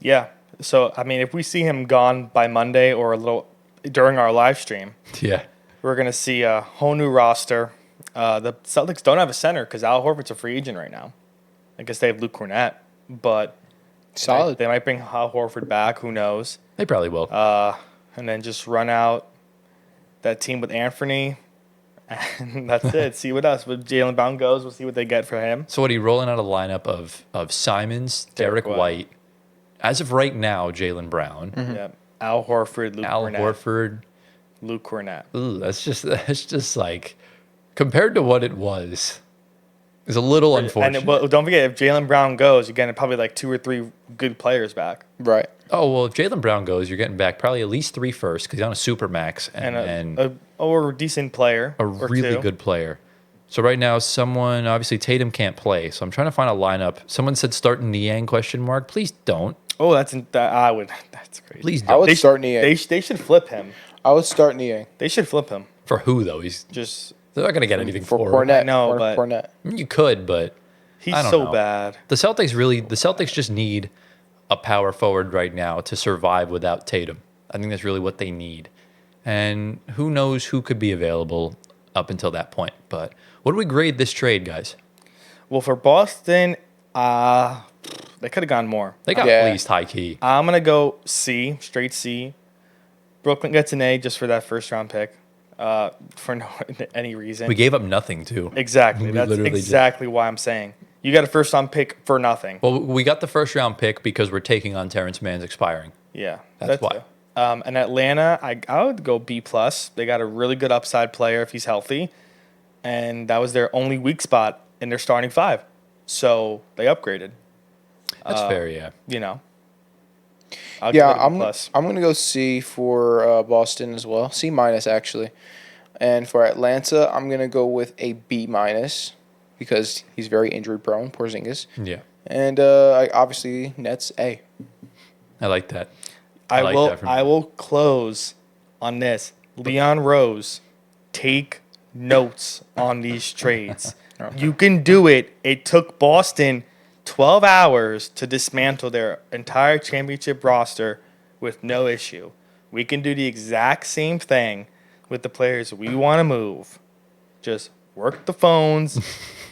Yeah. So, I mean, if we see him gone by Monday or a little during our live stream, Yeah. we're going to see a whole new roster. The Celtics don't have a center because Al Horford's a free agent right now. I guess they have Luke Cornett, but Solid. they might bring Al Horford back. Who knows? They probably will. And then just run out that team with Anthony, and that's it. See what else. With Jaylen Brown goes, we'll see what they get for him. So what are you rolling out a lineup of Simons, Derek White, as of right now, Jaylen Brown, Yeah, Al Horford, Luke Al Cornett. Horford. Luke Cornett. Ooh, that's just like, compared to what it was, is a little unfortunate. And well, don't forget, if Jaylen Brown goes, you're getting probably like 2 or 3 good players back. Right. Oh, well, if Jaylen Brown goes, you're getting back probably at least 3 first because he's on a super max and Or a decent player. a or really 2. good player. So right now, obviously Tatum can't play. So I'm trying to find a lineup. Someone said start Niang ? Please don't. Oh, that's crazy. Please I don't. would start Niang. They should flip him. I would start Niang. They should flip him. For who, though? They're not going to get anything For for him. Cornette. I know, For but- Cornette. You could, but He's I don't so know. bad. The Celtics just need a power forward right now to survive without Tatum. I think that's really what they need. And who knows who could be available up until that point. But what do we grade this trade, guys? Well, for Boston, they could have gone more. They got Yeah. fleeced high key. I'm going to go C, straight C. Brooklyn gets an A just for that first round pick for no any reason. We gave up nothing, too. Exactly. We That's literally did. exactly why I'm saying. You got a first round pick for nothing. Well, we got the first round pick because we're taking on Terrence Mann's expiring. Yeah. That's why. And Atlanta, I would go B+. They got a really good upside player if he's healthy. And that was their only weak spot in their starting 5. So they upgraded. That's fair, yeah. I'll give it a I'm B+. going to go C for Boston as well. C- actually. And for Atlanta, I'm going to go with a B- because he's very injury prone, Porzingis. Yeah. And obviously Nets A. I like that. I like will that from I you. will close on this. Leon Rose, take notes on these trades. You can do it. It took Boston 12 hours to dismantle their entire championship roster with no issue. We can do the exact same thing with the players we want to move. Just work the phones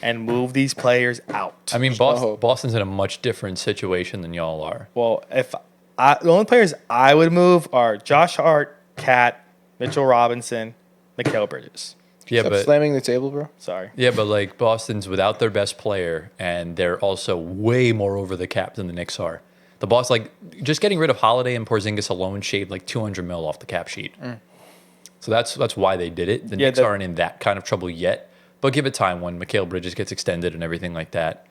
and move these players out. I mean, no hope. Boston's in a much different situation than y'all are. Well, the only players I would move are Josh Hart, Cat, Mitchell Robinson, Mikal Bridges. Yeah, Stop but slamming the table, bro. Sorry. like Boston's without their best player, and they're also way more over the cap than the Knicks are. The boss, just getting rid of Holiday and Porzingis alone shaved like $200 million off the cap sheet. So that's why they did it. The Knicks aren't in that kind of trouble yet, but give it time when Mikal Bridges gets extended and everything like that.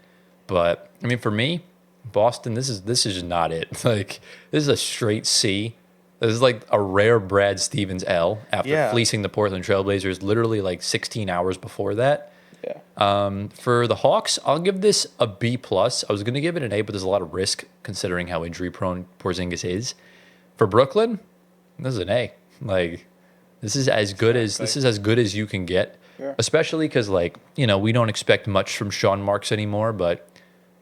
But I mean, for me, Boston, this is just not it. Like, this is a straight C. This is like a rare Brad Stevens L after fleecing the Portland Trailblazers literally like 16 hours before that. Yeah. For the Hawks, I'll give this a B+. I was going to give it an A, but there's a lot of risk considering how injury-prone Porzingis is. For Brooklyn, this is an A. Like, this is as good as you can get, especially because we don't expect much from Sean Marks anymore. But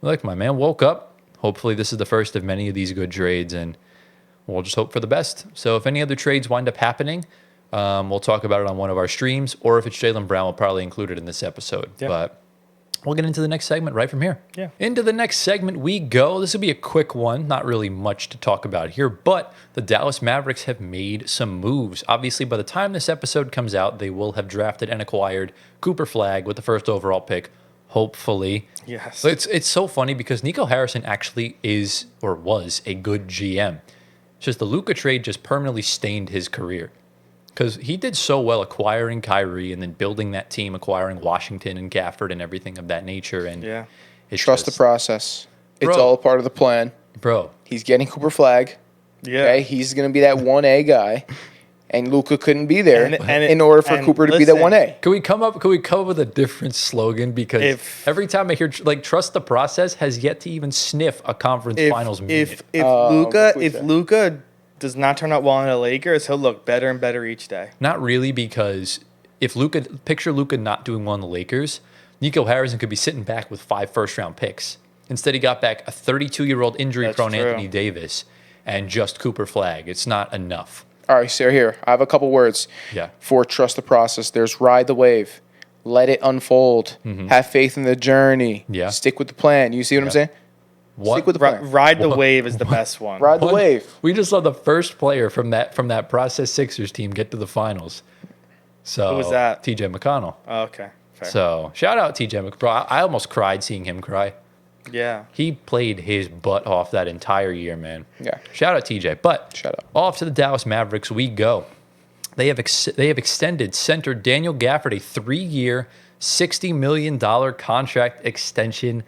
like, my man woke up. Hopefully, this is the first of many of these good trades, and we'll just hope for the best. So if any other trades wind up happening, we'll talk about it on one of our streams, or if it's Jaylen Brown, we'll probably include it in this episode. Yeah. But we'll get into the next segment right from here. Yeah. Into the next segment we go. This will be a quick one, not really much to talk about here, but the Dallas Mavericks have made some moves. Obviously, by the time this episode comes out, they will have drafted and acquired Cooper Flagg with the first overall pick, hopefully. Yes. So it's so funny because Nico Harrison actually is or was a good GM. It's just the Luka trade just permanently stained his career because he did so well acquiring Kyrie and then building that team, acquiring Washington and Gafford and everything of that nature. And Trust the process. It's Bro. all part of the plan. Bro. He's getting Cooper Flag. Yeah. Okay, he's going to be that 1A guy, and Luka couldn't be there And in order for Cooper to be that 1A. Can we come up with a different slogan? Because every time I hear trust the process has yet to even sniff a conference finals minute. If Luka does not turn out well in the Lakers, he'll look better and better each day. Not really, because if picture Luka not doing well in the Lakers, Nico Harrison could be sitting back with 5 first-round picks. Instead, he got back a 32-year-old injury-prone Anthony Davis and just Cooper Flag. It's not enough. All right, so here, I have a couple words for trust the process. There's ride the wave. Let it unfold. Have faith in the journey. Yeah. Stick with the plan. You see what I'm saying? Stick with the plan. Ride the wave is the best one. Ride the wave. We just saw the first player from that process Sixers team get to the finals. So Who was that? TJ McConnell. Oh, okay. Fair. So shout out TJ McConnell. I almost cried seeing him cry. Yeah. He played his butt off that entire year, man. Yeah. Shout out TJ. But Shout out. off to the Dallas Mavericks we go. They have extended center Daniel Gafford a 3-year, $60 million contract extension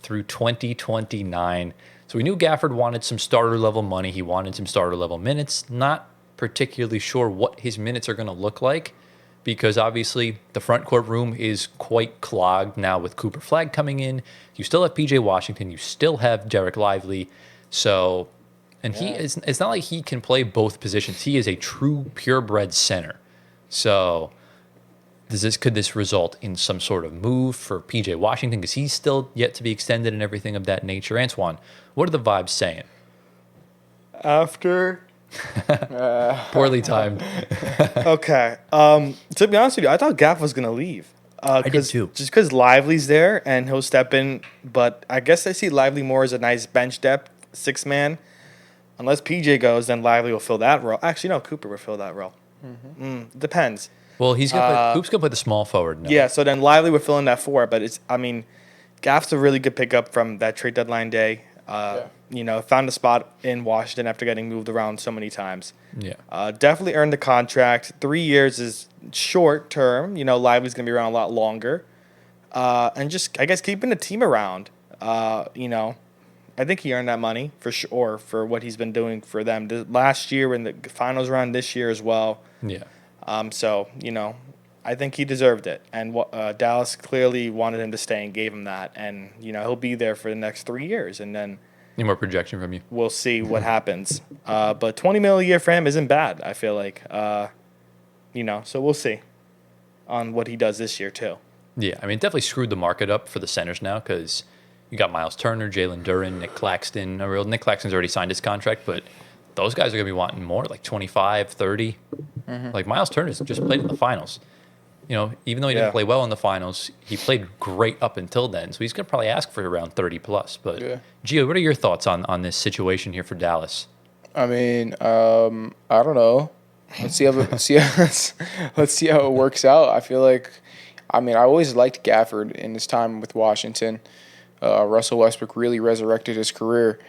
through 2029. So we knew Gafford wanted some starter level money. He wanted some starter level minutes. Not particularly sure what his minutes are going to look like, because obviously the front court room is quite clogged now with Cooper Flag coming in. You still have PJ Washington. You still have Derek Lively. So, and it's not like he can play both positions. He is a true purebred center. So could this result in some sort of move for PJ Washington? Because he's still yet to be extended and everything of that nature. Antoine, what are the vibes saying? After... Poorly timed. Okay. To be honest with you, I thought Gaff was going to leave. I did too. Just because Lively's there and he'll step in. But I guess I see Lively more as a nice bench depth 6-man. Unless PJ goes, then Lively will fill that role. Actually, no, Cooper will fill that role. Depends. Well, Hoop's going to play the small forward now. Yeah, so then Lively would fill in that 4. But Gaff's a really good pickup from that trade deadline day. Found a spot in Washington after getting moved around so many times. Yeah. Definitely earned the contract. 3 years is short term. Lively's going to be around a lot longer. And just, I guess, keeping the team around. I think he earned that money for sure for what he's been doing for them last year in the finals round, this year as well. Yeah. I think he deserved it. And Dallas clearly wanted him to stay and gave him that. And, he'll be there for the next 3 years. And then Any more projection from you? we'll see what happens. But $20 million a year for him isn't bad, I feel like. So we'll see on what he does this year, too. Yeah, I mean, it definitely screwed the market up for the centers now, because you got Miles Turner, Jalen Duren, Nick Claxton. Nick Claxton's already signed his contract, but those guys are going to be wanting more, like 25, 30. Like Miles Turner's just played in the finals. Even though he didn't play well in the finals, he played great up until then. So he's going to probably ask for around 30 plus. But Gio, what are your thoughts on this situation here for Dallas? I mean, I don't know. Let's see how it works out. I feel like, I always liked Gafford in his time with Washington. Russell Westbrook really resurrected his career.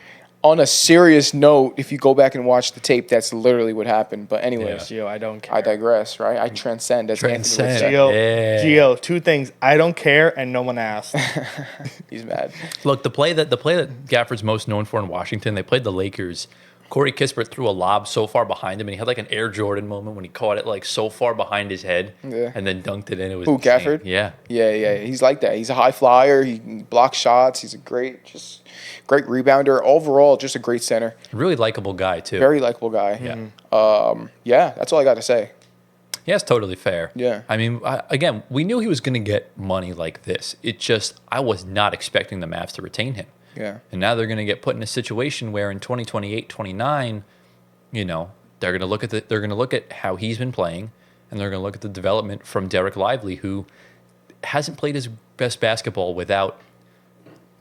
On a serious note, if you go back and watch the tape, that's literally what happened. But anyways, Gio, I don't care. I digress, right? I transcend. That's Anthony would say. Gio, 2 things. I don't care, and no one asked. He's mad. Look, the play that Gafford's most known for in Washington, they played the Lakers. Corey Kispert threw a lob so far behind him, and he had like an Air Jordan moment when he caught it like so far behind his head and then dunked it in. It was insane. Gafford? Yeah. Yeah. He's like that. He's a high flyer. He blocks shots. He's a great rebounder. Overall, just a great center. Really likable guy, too. Very likable guy. Yeah. That's all I got to say. Yeah, it's totally fair. Yeah. I mean, again, we knew he was going to get money like this. I was not expecting the Mavs to retain him. Yeah. And now they're going to get put in a situation where in 2028, 29, they're going to look at how he's been playing, and they're going to look at the development from Derek Lively, who hasn't played his best basketball without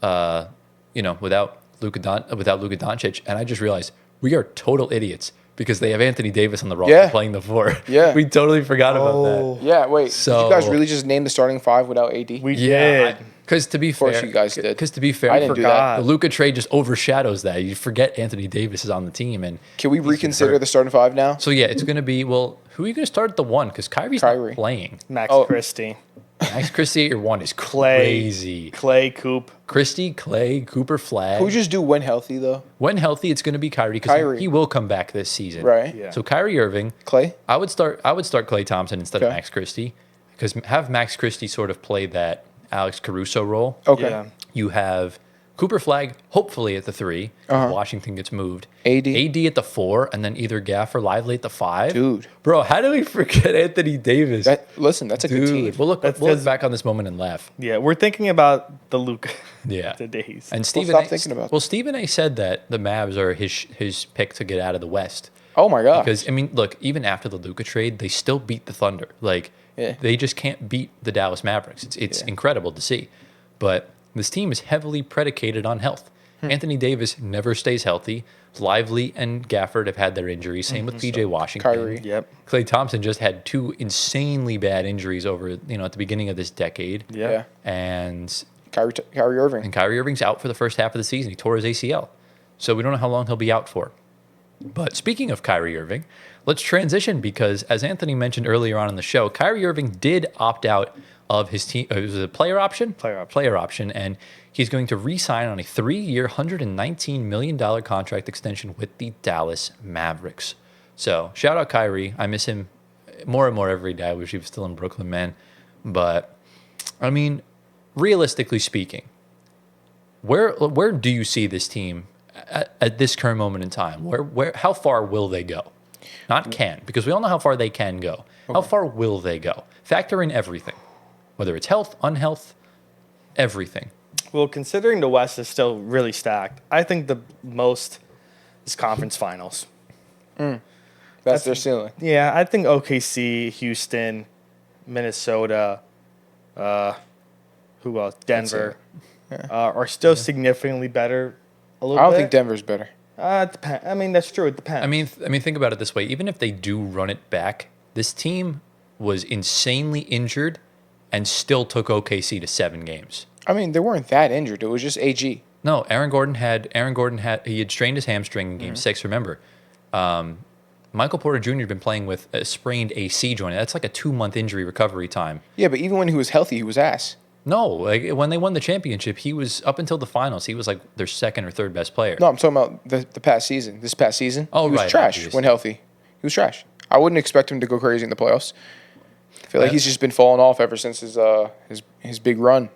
Luka Doncic. And I just realized we are total idiots because they have Anthony Davis on the roster playing the 4. Yeah. We totally forgot about that. Yeah, wait. So, did you guys really just name the starting 5 without AD? We did. Because to be fair, Of course you guys did. Because to be fair, I didn't do that. the Luka trade just overshadows that. You forget Anthony Davis is on the team, and Can we reconsider the starting 5 now? so yeah, it's going to be who are you going to start at the 1? Because Kyrie's Kyrie. not playing. Max Oh. Christie. Max Christie at your 1 is Clay, crazy. Clay, Coop. Christie, Clay, Cooper, Flag. Who just do when healthy though? When healthy, it's going to be Kyrie because Kyrie. he will come back this season. Right. Yeah. So Kyrie Irving, Clay. I would start Clay Thompson instead of Okay. Max Christie because have Max Christie sort of play that Alex Caruso role. Okay. Yeah. You have Cooper Flag, hopefully at the 3. Washington gets moved. AD. at the 4, and then either Gafford Lively at the 5. Dude. Bro, how do we forget Anthony Davis? Listen, that's a good team. Dude, we'll look That's back on this moment and laugh. Yeah, we're thinking about the Luka Yeah. the days. And Stephen stop A. thinking about Well, Stephen A. said that the Mavs are his pick to get out of the West. Oh my god. Because, I mean, look, even after the Luka trade, they still beat the Thunder. Like, Yeah. they just can't beat the Dallas Mavericks. It's incredible to see. But this team is heavily predicated on health. Anthony Davis never stays healthy. Lively and Gafford have had their injuries. Same with PJ Washington. Kyrie. Yep. Klay Thompson just had 2 insanely bad injuries over, at the beginning of this decade. Yeah. And Kyrie Irving. Kyrie Irving's out for the first half of the season. He tore his ACL. So we don't know how long he'll be out for. But speaking of Kyrie Irving, let's transition because as Anthony mentioned earlier on in the show, Kyrie Irving did opt out of his team. It was a player option? Player option. And he's going to re-sign on a 3-year, $119 million contract extension with the Dallas Mavericks. So shout out Kyrie. I miss him more and more every day. I wish he was still in Brooklyn, man. But, I mean, realistically speaking, where do you see this team at this current moment in time? How far will they go? Not can, because we all know how far they can go. How far will they go? Factor in everything, whether it's health, unhealth, everything. Well, considering the West is still really stacked, I think the most is conference finals. That's their ceiling. Yeah, I think OKC, Houston, Minnesota, who else? Denver, are still significantly better. A little I don't bit. think Denver's better. It depends. I mean, that's true. It depends. I mean, think about it this way. Even if they do run it back, this team was insanely injured and still took OKC to 7 games. I mean, they weren't that injured. It was just AG. No, Aaron Gordon had he had strained his hamstring in Game 6. Remember, Michael Porter Jr. had been playing with a sprained AC joint. That's like a 2-month injury recovery time. Yeah, but even when he was healthy, he was ass. No, like when they won the championship, he was up until the finals. He was like their 2nd or 3rd best player. No, I'm talking about the past season. This past season, Oh, he was right, trash obviously. when healthy. He was trash. I wouldn't expect him to go crazy in the playoffs. I feel like Yeah. he's just been falling off ever since his big run.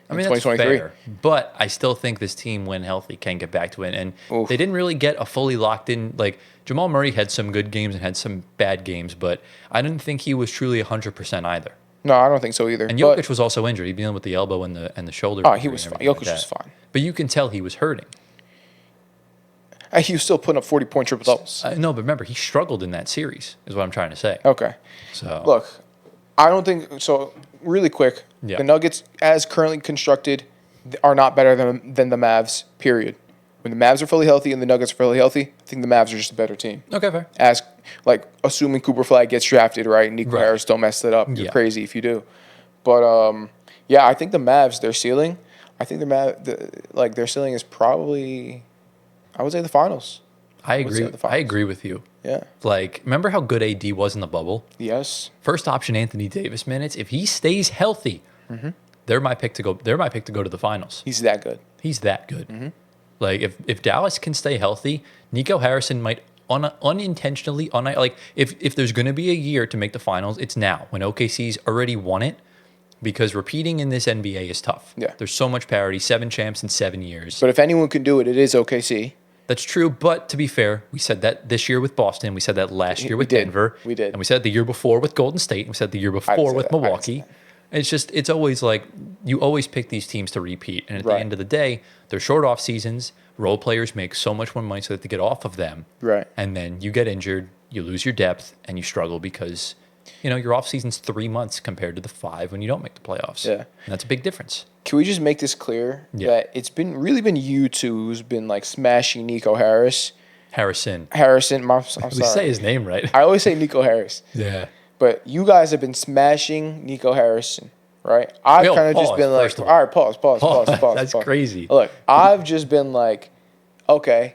I mean, in that's 2023. fair, but I still think this team, when healthy, can get back to it. And Oof. they didn't really get a fully locked in. Like Jamal Murray had some good games and had some bad games, but I didn't think he was truly 100% either. No, I don't think so either. And But- Jokic was also injured. He'd been dealing with the elbow and the shoulder. Oh, he injury was and fine. everything Jokic like was that. fine. But you can tell he was hurting. He was still putting up 40-point triple doubles. No, but remember, he struggled in that series, is what I'm trying to say. Okay. So Look, I don't think so. Really quick, Yeah. the Nuggets, as currently constructed, are not better than the Mavs. Period. When the Mavs are fully healthy and the Nuggets are fully healthy, I think the Mavs are just a better team. okay, fair. As assuming Cooper Flag gets drafted, right? Nico Right. Harris don't mess it up. You're Yeah. crazy if you do. But yeah, I think the Mavs, their ceiling, I think their ceiling is probably, I would say, the finals. I would say agree. the finals. I agree with you. Yeah. Like, remember how good AD was in the bubble? Yes. First option Anthony Davis minutes. If he stays healthy, they're my pick to go. They're my pick to go to the finals. He's that good. He's that good. Like if Dallas can stay healthy, Nico Harrison might unintentionally if there's going to be a year to make the finals, it's now when OKC's already won it. Because repeating in this NBA is tough. Yeah. There's so much parity. 7 champs in 7 years. But if anyone can do it, it is OKC. That's true, but to be fair, we said that this year with Boston. We said that last year with did. Denver. We did. And we said the year before with Golden State. And we said the year before say with that. I didn't say Milwaukee. that. It's always like you always pick these teams to repeat. And at the Right. end of the day, they're short off seasons. Role players make so much more money so that they get off of them. Right. And then you get injured, you lose your depth, and you struggle because, your off season's 3 months compared to the 5 when you don't make the playoffs. Yeah. And that's a big difference. Can we just make this clear that it's really been you two who's been like smashing Nico Harrison. Harrison. I'm We sorry. say his name right. I always say Nico Harris, Yeah. but you guys have been smashing Nico Harrison, right? I've Yo, kind of just pause, been like, first of all right, pause. That's pause. crazy. Look, I've just been like, okay,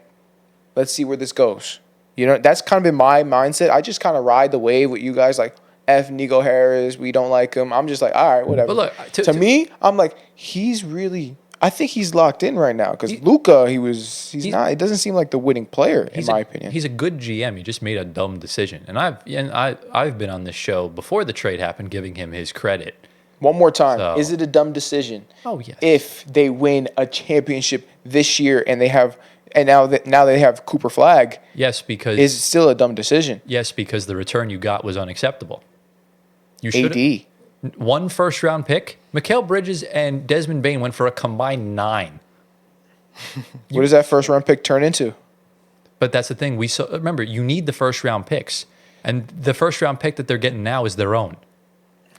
let's see where this goes. That's kind of been my mindset. I just kind of ride the wave with you guys, like, F Nico Harris. We don't like him. I'm just like, all right, whatever. But look, to me, I'm like, he's really. I think he's locked in right now because Luka, he's not. It doesn't seem like the winning player in my opinion. He's a good GM. He just made a dumb decision, and I've been on this show before the trade happened, giving him his credit. One more time, So- is it a dumb decision? Oh yes. If they win a championship this year and now they have Cooper Flag, Yes, because is it still a dumb decision? yes, because the return you got was unacceptable. You should AD. one first-round pick. Mikal Bridges and Desmond Bane went for a combined 9. What does that first round pick turn into? But that's the thing. Remember, you need the first-round picks, and the first-round pick that they're getting now is their own.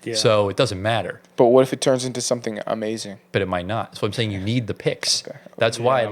Yeah. So it doesn't matter. But what if it turns into something amazing? But it might not. So I'm saying you need the picks. Okay. That's why,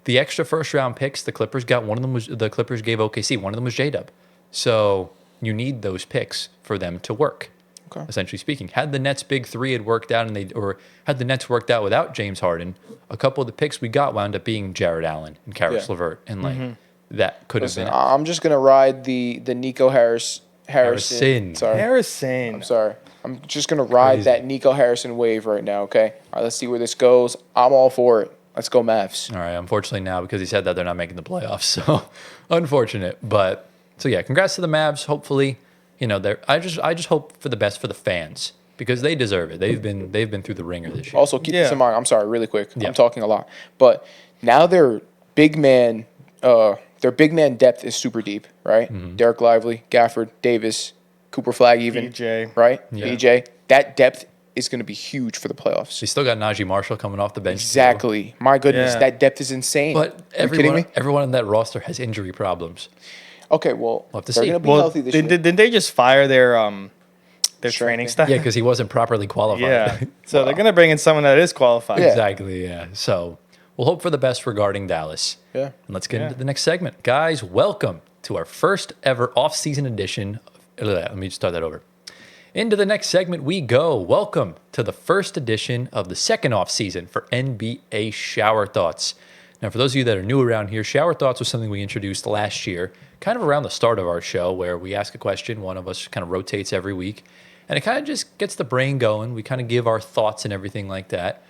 the extra first-round picks the Clippers got. One of them was the Clippers gave OKC. One of them was J-Dub. So you need those picks for them to work. Okay. Essentially speaking, had the Nets' big three had worked out, or had the Nets worked out without James Harden, a couple of the picks we got wound up being Jared Allen and Karis Yeah. LeVert, and that could have Listen, been I'm just gonna ride the Nico Harrison. Harrison. Sorry. Harrison. I'm sorry. I'm just gonna ride Crazy. that Nico Harrison wave right now. Okay. All right. Let's see where this goes. I'm all for it. Let's go Mavs. All right. Unfortunately, now because he said that they're not making the playoffs, so unfortunate. But so yeah, congrats to the Mavs. Hopefully, I just hope for the best for the fans because they deserve it. They've been through the ringer this year. Also, keep this in mind. I'm sorry, really quick. Yeah. I'm talking a lot, but now their big man depth is super deep, right? Mm-hmm. Derek Lively, Gafford, Davis, Cooper Flag, even PJ. right? Yeah. PJ. That depth is going to be huge for the playoffs. They still got Najee Marshall coming off the bench. too. Exactly. My goodness, Yeah. that depth is insane. But Are you kidding me? everyone in that roster has injury problems. Okay, well, We'll have to they're see. going to be Well, healthy this year. didn't they just fire their training Strength. staff? Yeah, because he wasn't properly qualified. Yeah. So they're gonna bring in someone that is qualified. Yeah. Exactly, yeah. So we'll hope for the best regarding Dallas. Yeah. And let's get into the next segment. Guys, welcome to our first ever off-season edition. Let me just start that over. Into the next segment we go. Welcome to the first edition of the second off-season for NBA Shower Thoughts. Now, for those of you that are new around here, Shower Thoughts was something we introduced last year, kind of around the start of our show, where we ask a question, one of us kind of rotates every week, and it kind of just gets the brain going. We kind of give our thoughts and everything like that.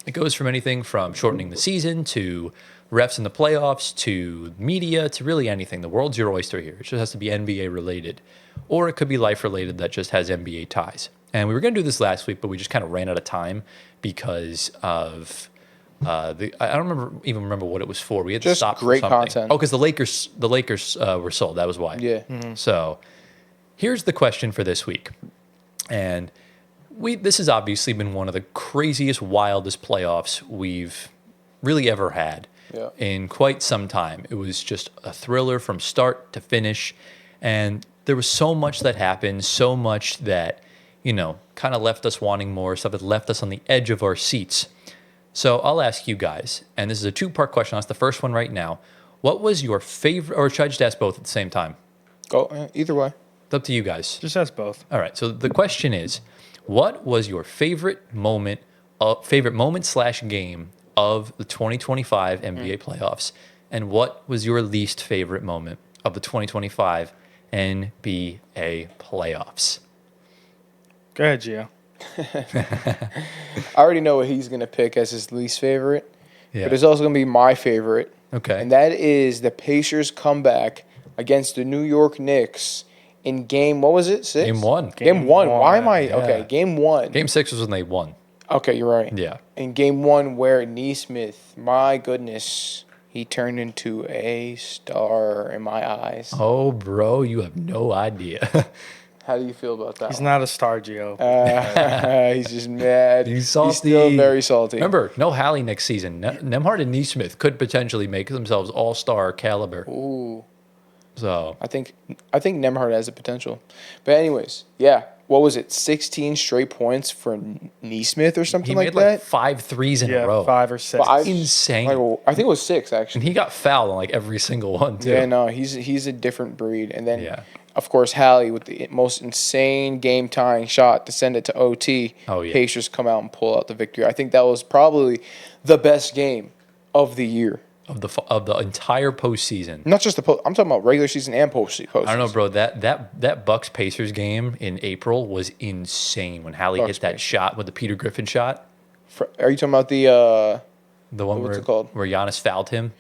It goes from anything from shortening the season to refs in the playoffs to media to really anything. The world's your oyster here. It just has to be NBA related. Or it could be life related that just has NBA ties. And we were going to do this last week, but we just kind of ran out of time because of I don't even remember what it was for. We had to Just stop great for something. content. Oh, because the Lakers were sold. That was why. Yeah. So here's the question for this week. And this has obviously been one of the craziest, wildest playoffs we've really ever had in quite some time. It was just a thriller from start to finish. And there was so much that happened, so much that, kind of left us wanting more, stuff that left us on the edge of our seats. So I'll ask you guys, and this is a two-part question. That's the first one right now. What was your favorite, or should I just ask both at the same time? Go either way. It's up to you guys. Just ask both. All right. So the question is, what was your favorite moment / game of the 2025 NBA playoffs, and what was your least favorite moment of the 2025 NBA playoffs? Go ahead, Gio. I already know what he's going to pick as his least favorite, Yeah. but it's also going to be my favorite. Okay. And that is the Pacers comeback against the New York Knicks in game, what was it, 6? Game one. Game one. Why am I? Yeah. Okay, game one. Game 6 was when they won. Okay, you're right. Yeah. In game one, where Nesmith, my goodness, he turned into a star in my eyes. Oh, bro, you have no idea. How do you feel about that? He's not a star, Gio. He's just mad. He's salty. He's still very salty. Remember, no Hallie next season. Nembhard and Nesmith could potentially make themselves all-star caliber. Ooh, So I think Nembhard has the potential. But anyways, yeah. What was it? 16 straight points for Nesmith or he something made like that? 5 threes in Yeah, a row. 5 or 6. Five? Insane. I think it was 6 And actually. he got fouled on every single one too. Yeah, no, he's a different breed. And then, Yeah. of course, Hallie with the most insane game-tying shot to send it to OT. Oh, yeah. Pacers come out and pull out the victory. I think that was probably the best game of the year. of the entire postseason. Not just I'm talking about regular season and postseason. I don't know, bro. That Bucks Pacers game in April was insane when Hallie hit that shot with the Peter Griffin shot. Are you talking about the one what's it called? Where Giannis fouled him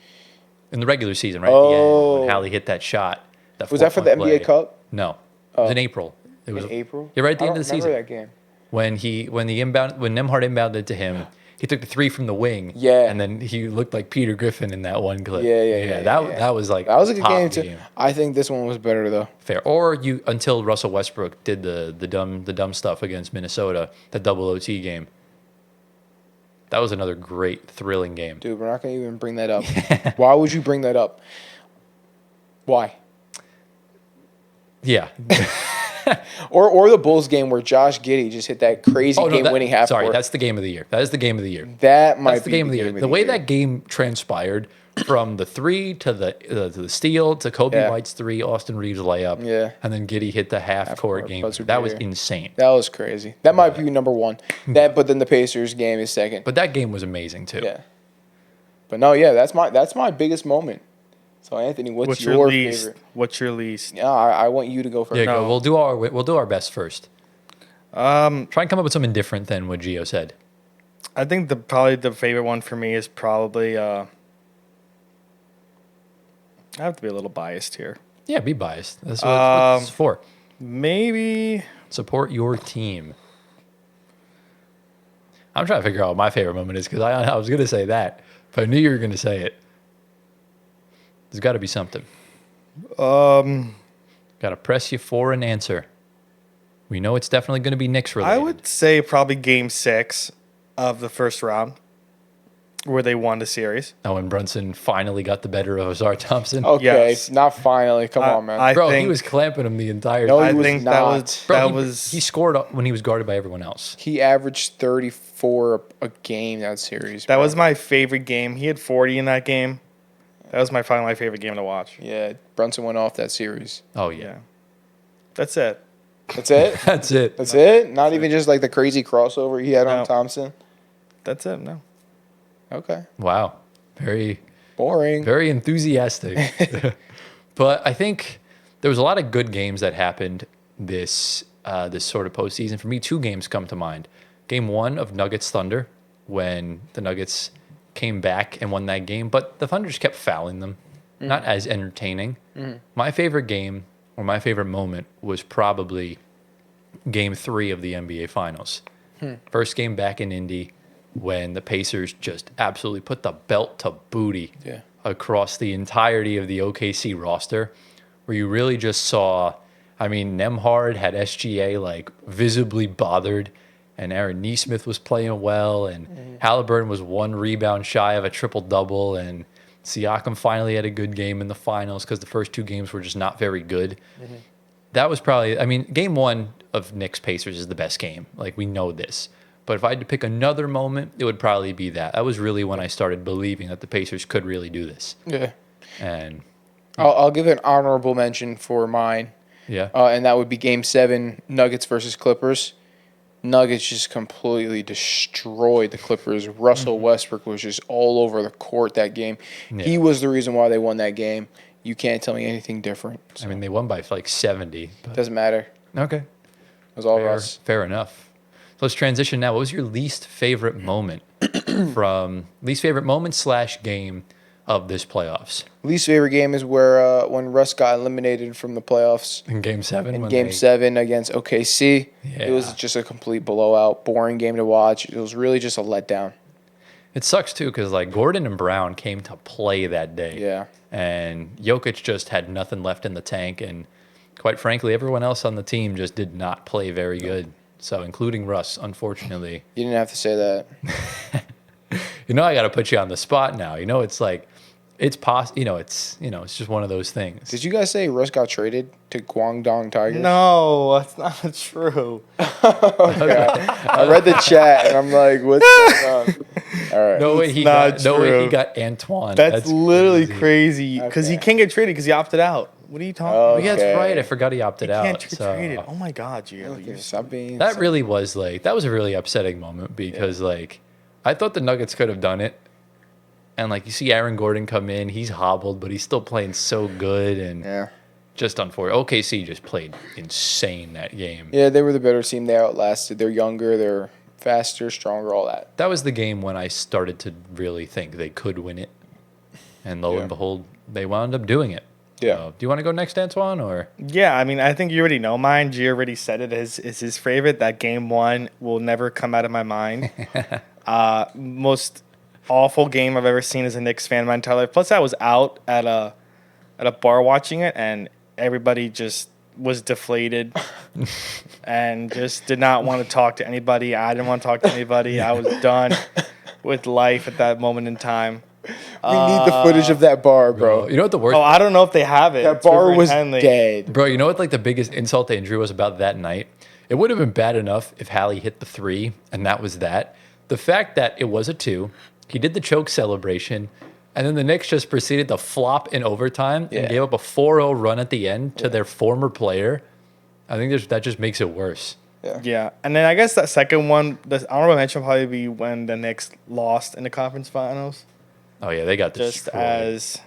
in the regular season, right? Oh, at the end, when Hallie hit that shot. Was that for the NBA Cup? No, it was in April. It was in April. You're right at the end of the season. That game. When Nembhard inbounded to him, he took the three from the wing. Yeah. And then he looked like Peter Griffin in that one clip. Yeah. That was like that was a good game too. I think this one was better though. Fair. Or until Russell Westbrook did the dumb stuff against Minnesota, the double OT game. That was another great, thrilling game. Dude, we're not gonna even bring that up. Why would you bring that up? Why? Yeah. or the Bulls game where Josh Giddey just hit that crazy game-winning half court. Sorry, that's the game of the year. That is the game of the year. That might That's the be game of the year. The way that game transpired, from the three to the steal to Kobe White's three, Austin Reeves layup, and then Giddey hit the half-court game. That was insane. That was crazy. That might be number one. But then the Pacers game is second. But that game was amazing too. Yeah. But no, yeah, that's my biggest moment. So Anthony, what's your favorite? What's your least? Yeah, I want you to go first. Yeah, go. We'll do our best first. Try and come up with something different than what Gio said. I think probably the favorite one for me is probably. I have to be a little biased here. Yeah, be biased. That's what it's for. Maybe support your team. I'm trying to figure out what my favorite moment is because I was going to say that, but I knew you were going to say it. There's got to be something. Got to press you for an answer. We know it's definitely going to be Knicks related. I would say probably Game 6 of the first round, where they won the series. Oh, when Brunson finally got the better of Azar Thompson. Okay, not finally. Come on, man. He was clamping him the entire time. No, he was not. He scored when he was guarded by everyone else. He averaged 34 a game that series. That was my favorite game. He had 40 in that game. That was probably my favorite game to watch. Yeah, Brunson went off that series. Oh, yeah. That's it. That's it? That's it. That's it? Not even just like the crazy crossover he had on Thompson? That's it, no. Okay. Wow. Very boring. Very enthusiastic. But I think there was a lot of good games that happened this sort of postseason. For me, two games come to mind. Game 1 of Nuggets Thunder, when the Nuggets came back and won that game, but the Thunder just kept fouling them. Not as entertaining. My favorite game, or my favorite moment, was probably Game 3 of the NBA Finals. First game back in Indy, when the Pacers just absolutely put the belt to booty across the entirety of the OKC roster, where you really just saw, Nembhard had SGA like visibly bothered, and Aaron Nesmith was playing well, and Halliburton was 1 rebound shy of a triple-double, and Siakam finally had a good game in the finals because the first 2 games were just not very good. That was probably, Game 1 of Knicks-Pacers is the best game. Like, we know this. But if I had to pick another moment, it would probably be that. That was really when I started believing that the Pacers could really do this. Yeah. And I'll give an honorable mention for mine. Yeah. And that would be Game 7, Nuggets versus Clippers. Nuggets just completely destroyed the Clippers. Russell Westbrook was just all over the court that game. Yeah. He was the reason why they won that game. You can't tell me anything different. So. They won by like 70. Doesn't matter. Okay. It was all Russ. Fair enough. So let's transition now. What was your least favorite moment /game of this playoffs? Least favorite game is where when Russ got eliminated from the playoffs. In Game 7? In Game 7 against OKC. Yeah. It was just a complete blowout, boring game to watch. It was really just a letdown. It sucks, too, because Gordon and Brown came to play that day. Yeah. And Jokic just had nothing left in the tank. And quite frankly, everyone else on the team just did not play very good. So, including Russ, unfortunately. You didn't have to say that. I got to put you on the spot now. It's like, it's just one of those things. Did you guys say Russ got traded to Guangdong Tigers? No, that's not true. I read the chat and I'm like, what's going on? All right. No way he got Antoine. That's literally crazy because he can't get traded because he opted out. What are you talking about? Yeah, that's right. I forgot he opted out. He can't get traded. Oh my God, Gio. That really was that was a really upsetting moment because I thought the Nuggets could have done it. And like you see Aaron Gordon come in, he's hobbled, but he's still playing so good and Yeah. just unfortunate. OKC just played insane that game. Yeah, they were the better team. They outlasted. They're younger. They're faster, stronger, all that. That was the game when I started to really think they could win it. And lo and behold, they wound up doing it. Yeah. Do you want to go next, Antoine, or? Yeah, I mean, I think you already know mine. G already said it is his favorite. That game one will never come out of my mind. Most awful game I've ever seen as a Knicks fan in my entire life. Plus, I was out at a bar watching it, and everybody just was deflated and just did not want to talk to anybody. I didn't want to talk to anybody. I was done with life at that moment in time. We need the footage of that bar, bro. You know what the worst? Oh, I don't know if they have it. That It's bar over in was Henley. dead. Bro, you know what like the biggest insult to injury was about that night? It would have been bad enough if Hallie hit the 3 and that was that. The fact that it was a 2, he did the choke celebration, and then the Knicks just proceeded to flop in overtime and gave up a 4-0 run at the end to their former player. I think that just makes it worse. Yeah, and then I guess that second one, the honorable mention will probably be when the Knicks lost in the conference finals. Oh yeah, they got Just destroyed. as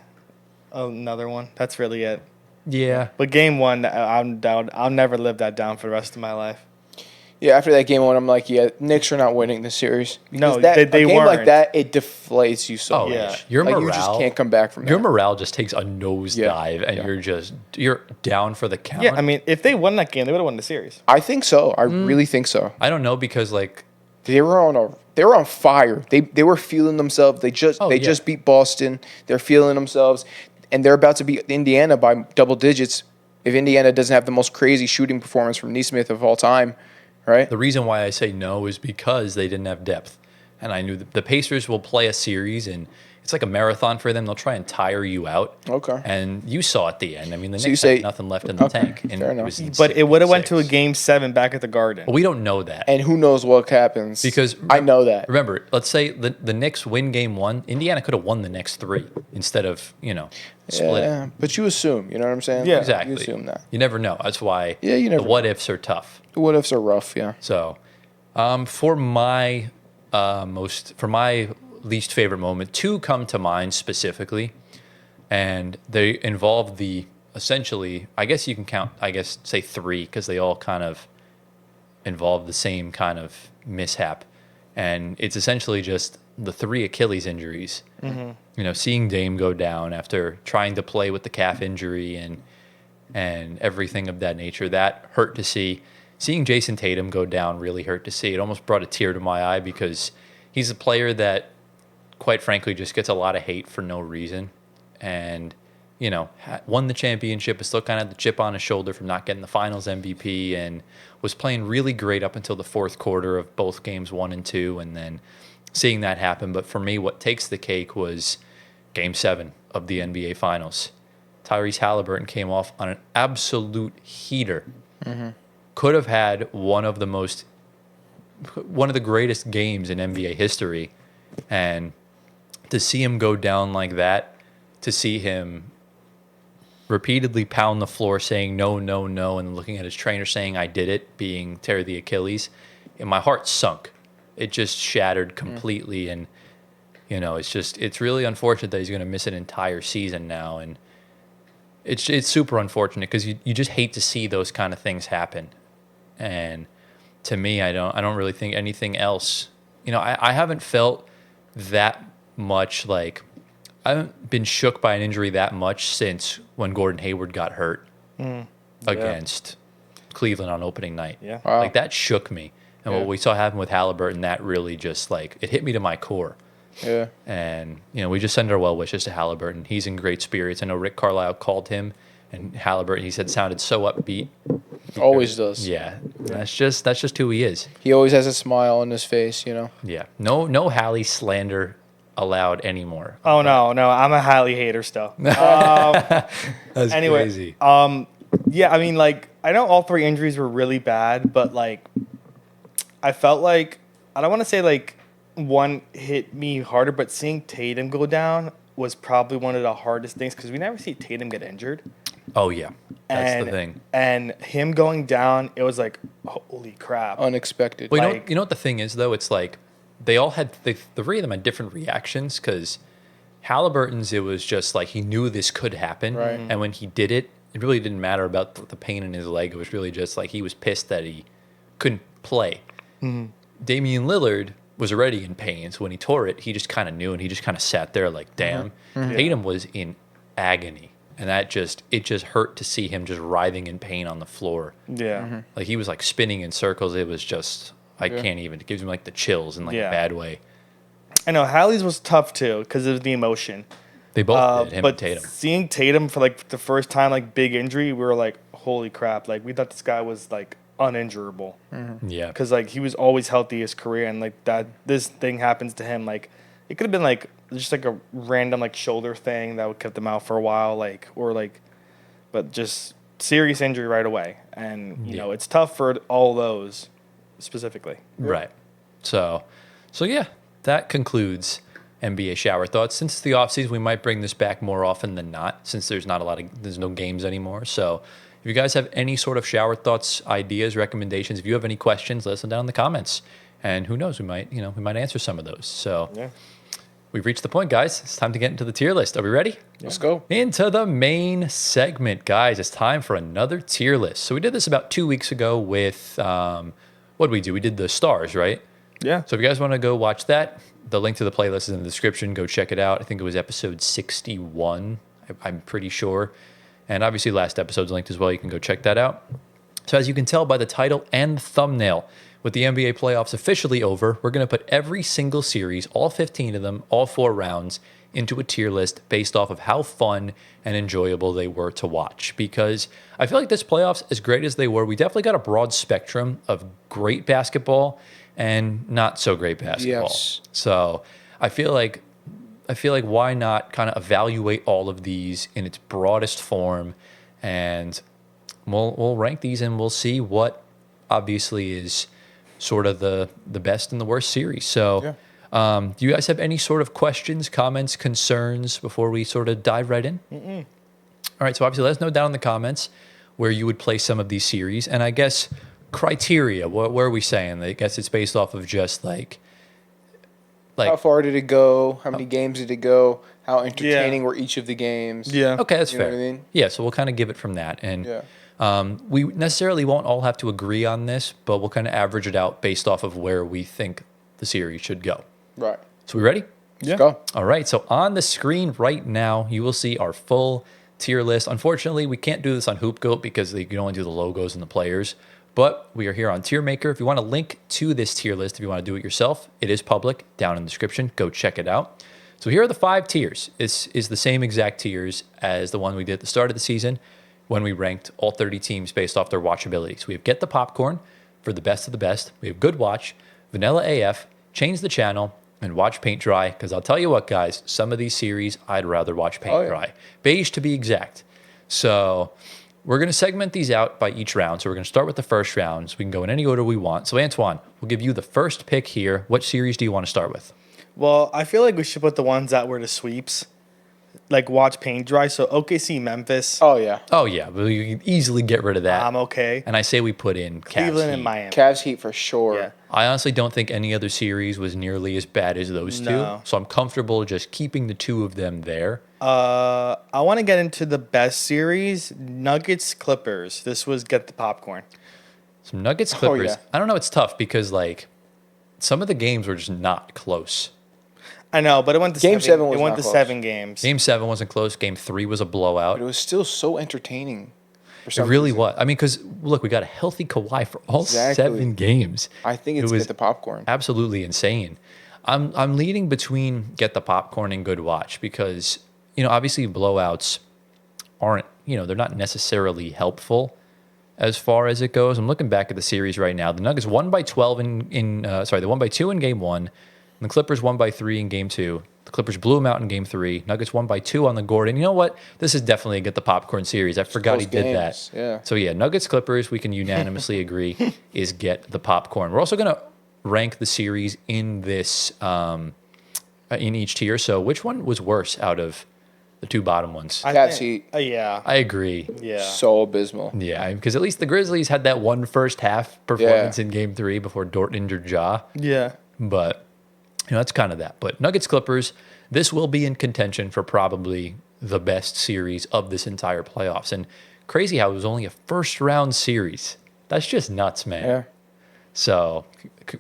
another one. That's really it. Yeah. But game one, I'll never live that down for the rest of my life. Yeah, after that game one, I'm like, yeah, Knicks are not winning the series. No, Because they a game weren't. like that, it deflates you so Oh much. yeah. Your Like, morale. you just can't come back from Your that. morale just takes a nosedive, and you're down for the count. Yeah, I mean, if they won that game, they would have won the series. I think so. I really think so. I don't know because like They were on fire. They were feeling themselves. They just beat Boston. They're feeling themselves, and they're about to beat Indiana by double digits. If Indiana doesn't have the most crazy shooting performance from Nesmith of all time, right? the reason why I say no is because they didn't have depth, and I knew the Pacers will play a series and. It's like a marathon for them. They'll try and tire you out. Okay. And you saw at the end. I mean, the So you Knicks say- had nothing left in the tank. And fair it enough. was in But it would have went to a 6. game 7 back at the Garden. But we don't know that. And who knows what happens? Because I know that. Remember, let's say the Knicks win game 1. Indiana could have won the next 3 instead of, split. Yeah, but you assume. You know what I'm saying? Yeah. Exactly. You assume that. You never know. That's why Yeah, you never the what ifs are tough. The what ifs are rough. Yeah. So, for my least favorite moment, 2 come to mind specifically, and they involve essentially, I guess you can count, say 3 because they all kind of involve the same kind of mishap, and it's essentially just the 3 Achilles injuries. Mm-hmm. Seeing Dame go down after trying to play with the calf injury and everything of that nature, that hurt to see. Seeing Jason Tatum go down really hurt to see. It almost brought a tear to my eye because he's a player that, quite frankly, just gets a lot of hate for no reason. And, won the championship, but still kind of had the chip on his shoulder from not getting the finals MVP, and was playing really great up until the fourth quarter of both games 1 and 2, and then seeing that happen. But for me, what takes the cake was game 7 of the NBA Finals. Tyrese Halliburton came off on an absolute heater. Mm-hmm. Could have had one of the greatest games in NBA history, and to see him go down like that, to see him repeatedly pound the floor saying no, no, no, and looking at his trainer saying I did it, being tear the Achilles, and my heart sunk. It just shattered completely, and it's really unfortunate that he's going to miss an entire season now, and it's super unfortunate because you just hate to see those kind of things happen. And to me, I don't really think anything else. I haven't felt that much like I haven't been shook by an injury that much since when Gordon Hayward got hurt against Cleveland on opening night. Yeah. Wow. Like that shook me. And what we saw happen with Halliburton, that really just it hit me to my core. Yeah. And, we just send our well wishes to Halliburton. He's in great spirits. I know Rick Carlisle called him, and Halliburton, he said, sounded so upbeat. Always does. Yeah. That's just who he is. He always has a smile on his face, Yeah. No Hallie slander allowed anymore. Oh, no. I'm a Hallie hater still. That's Anyway, crazy. Yeah, I mean, I know all 3 injuries were really bad, but, I felt like, I don't want to say, one hit me harder, but seeing Tatum go down was probably one of the hardest things because we never see Tatum get injured. Oh, yeah. That's the thing. And him going down, it was like, holy crap. Unexpected. Well, you know what the thing is, though? It's like they all had, the 3 of them had different reactions because Halliburton's, it was just like he knew this could happen. Right. And when he did it, it really didn't matter about the pain in his leg. It was really just like he was pissed that he couldn't play. Damian Lillard was already in pain. So when he tore it, he just kind of knew and he just kind of sat there like, damn. Tatum was in agony. And it just hurt to see him just writhing in pain on the floor. Yeah. Like he was like spinning in circles. It was just, I can't even, it gives me like the chills in like a bad way. I know Hallie's was tough too because of the emotion. They both did, him but and Tatum. seeing Tatum for like the first time, like big injury, we were like, holy crap! Like we thought this guy was like uninjurable. Yeah. Because like he was always healthy his career, and like that this thing happens to him, like it could have been like just like a random like shoulder thing that would kept him out for a while, like or like, but just serious injury right away, and you know it's tough for all those specifically. Right. So yeah, that concludes NBA shower thoughts. Since it's the offseason, we might bring this back more often than not, since there's no games anymore. So if you guys have any sort of shower thoughts, ideas, recommendations, if you have any questions, let us know down in the comments. And who knows, we might answer some of those. So we've reached the point, guys. It's time to get into the tier list. Are we ready? Let's go. Into the main segment, guys. It's time for another tier list. So we did this about 2 weeks ago with, what did we do? We did the stars, right? Yeah. So if you guys want to go watch that, the link to the playlist is in the description. Go check it out. I think it was episode 61, I'm pretty sure. And obviously last episode's linked as well. You can go check that out. So as you can tell by the title and thumbnail, with the NBA playoffs officially over, we're going to put every single series, all 15 of them, all 4 rounds, into a tier list based off of how fun and enjoyable they were to watch. Because I feel like this playoffs, as great as they were, we definitely got a broad spectrum of great basketball and not so great basketball. Yes. So I feel like why not kind of evaluate all of these in its broadest form, and we'll rank these and we'll see what obviously is sort of the best and the worst series. So do you guys have any sort of questions, comments, concerns before we sort of dive right in? All right, so obviously let us know down in the comments where you would place some of these series. And I guess criteria, where are we saying? I guess it's based off of just like how far did it go? How many games did it go? How entertaining were each of the games? Yeah. Okay, that's You fair. know what I mean? Yeah, so we'll kind of give it from that. And we necessarily won't all have to agree on this, but we'll kind of average it out based off of where we think the series should go. Right. So we ready? Let's go. All right, so on the screen right now, you will see our full tier list. Unfortunately, we can't do this on HoopGoat because you can only do the logos and the players. But we are here on Tier Maker. If you want to link to this tier list, if you want to do it yourself, it is public down in the description. Go check it out. So here are the 5 tiers. This is the same exact tiers as the one we did at the start of the season when we ranked all 30 teams based off their watchability. So we have Get the Popcorn for the best of the best. We have Good Watch, Vanilla AF, Change the Channel, and Watch Paint Dry. Because I'll tell you what, guys, some of these series, I'd rather watch Paint Dry. Beige to be exact. So we're going to segment these out by each round. So we're going to start with the first round. So we can go in any order we want. So Antoine, we'll give you the first pick here. What series do you want to start with? Well, I feel like we should put the ones that were the sweeps, like watch paint dry. So OKC, Memphis. Oh, yeah. Oh, yeah. Well, you can easily get rid of that. I'm okay. And I say we put in Cleveland Cavs and Heat. Miami. Cavs Heat for sure. Yeah. I honestly don't think any other series was nearly as bad as those No. two. So I'm comfortable just keeping the 2 of them there. I want to get into the best series, Nuggets, Clippers. This was Get the Popcorn. Some Nuggets Clippers. yeah. I don't know. It's tough because like some of the games were just not close. I know, but it went to Game 7 It was went not to close. 7 games. Game 7 wasn't close. Game 3 was a blowout. But it was still so entertaining. For It some really reason. was. I mean, because look, we got a healthy Kawhi for all Exactly. 7 games. I think it's It was Get the Popcorn. absolutely insane. I'm leading between Get the Popcorn and Good Watch because obviously blowouts aren't they're not necessarily helpful as far as it goes. I'm looking back at the series right now. The Nuggets won by 12 they won by 2 in Game 1, and the Clippers won by 3 in Game 2. The Clippers blew them out in Game 3. Nuggets won by 2 on the Gordon. You know what? This is definitely a Get the Popcorn series. I forgot he close did games, that. yeah. So yeah, Nuggets Clippers, we can unanimously agree is Get the Popcorn. We're also going to rank the series in this in each tier. So which one was worse out of the 2 bottom ones? Cavs Heat. Yeah. I agree. Yeah. So abysmal. Yeah, because at least the Grizzlies had that one first half performance in Game 3 before Dort injured Ja. Yeah. But That's kind of that. But Nuggets Clippers, this will be in contention for probably the best series of this entire playoffs. And crazy how it was only a first round series. That's just nuts, man. Yeah. So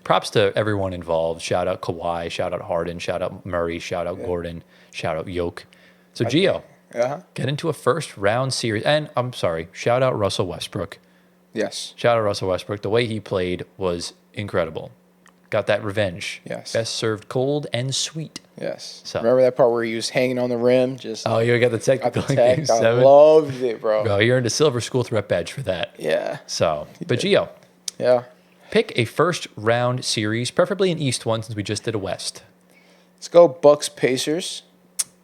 props to everyone involved. Shout out Kawhi, shout out Harden, shout out Murray, shout out Gordon, shout out Yoke. So Gio, get into a first round series. And I'm sorry, shout out Russell Westbrook. Yes. Shout out Russell Westbrook. The way he played was incredible. Got that revenge. Yes. Best served cold and sweet. Yes. So- Remember that part where he was hanging on the rim? Just Oh, you got the got technical the in tech. game I 7. loved it, bro. Bro, you earned a silver school threat badge for that. Yeah. So, but Gio, Yeah. pick a first round series, preferably an East one since we just did a West. Let's go Bucks Pacers.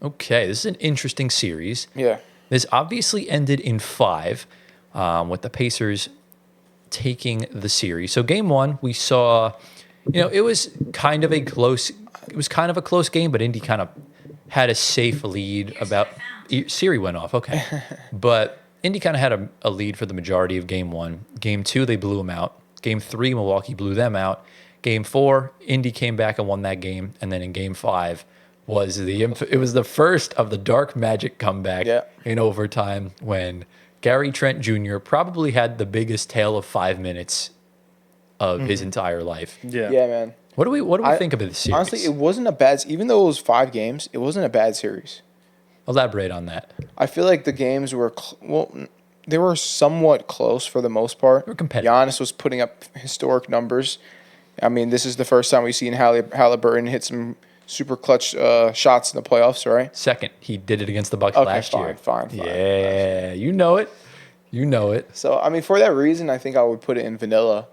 Okay, this is an interesting series. Yeah. This obviously ended in 5 with the Pacers taking the series. So game 1, we saw, it was kind of a close game, but Indy kind of had a safe lead about Siri went off. Okay. But Indy kind of had a lead for the majority of game 1. Game 2, they blew them out. Game 3, Milwaukee blew them out. Game 4, Indy came back and won that game. And then in game 5 was it was the first of the dark magic comeback in overtime when Gary Trent Jr. probably had the biggest tale of 5 minutes of his entire life. Yeah. Yeah, man. What do we think of this series? Honestly, it wasn't a bad. Even though it was 5 games, it wasn't a bad series. Elaborate on that. I feel like the games were they were somewhat close for the most part. They were competitive. Giannis was putting up historic numbers. I mean, this is the first time we've seen Halliburton hit some super clutch shots in the playoffs, right? Second, he did it against the Bucks Okay, last year. fine. Yeah, you know it. You know it. So, I mean, for that reason, I think I would put it in vanilla.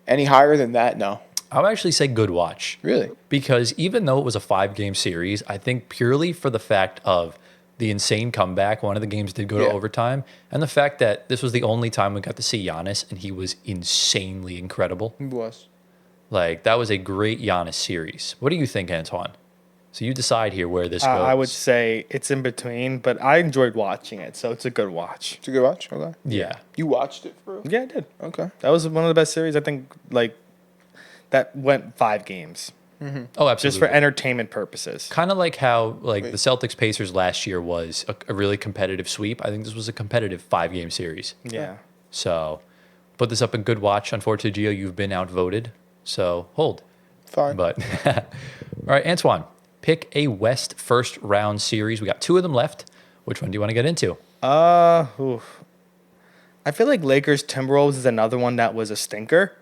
Any higher than that, no. I would actually say good watch. Really? Because even though it was a 5-game series, I think purely for the fact of the insane comeback, one of the games did go to overtime, and the fact that this was the only time we got to see Giannis, and he was insanely incredible. It was. Like, that was a great Giannis series. What do you think, Antoine? So you decide here where this goes. I would say it's in between, but I enjoyed watching it, so it's a good watch. It's a good watch? Okay. Yeah. You watched it, bro? Yeah, I did. Okay. That was one of the best series, I think, that went 5 games. Oh, absolutely. Just for entertainment purposes. Kind of like how the Celtics Pacers last year was a really competitive sweep. I think this was a competitive 5-game series. Yeah. So put this up in good watch. Unfortunately, Gio, you've been outvoted. So hold. Fine. But all right, Antoine, pick a West first round series. We got 2 of them left. Which one do you want to get into? I feel like Lakers Timberwolves is another one that was a stinker.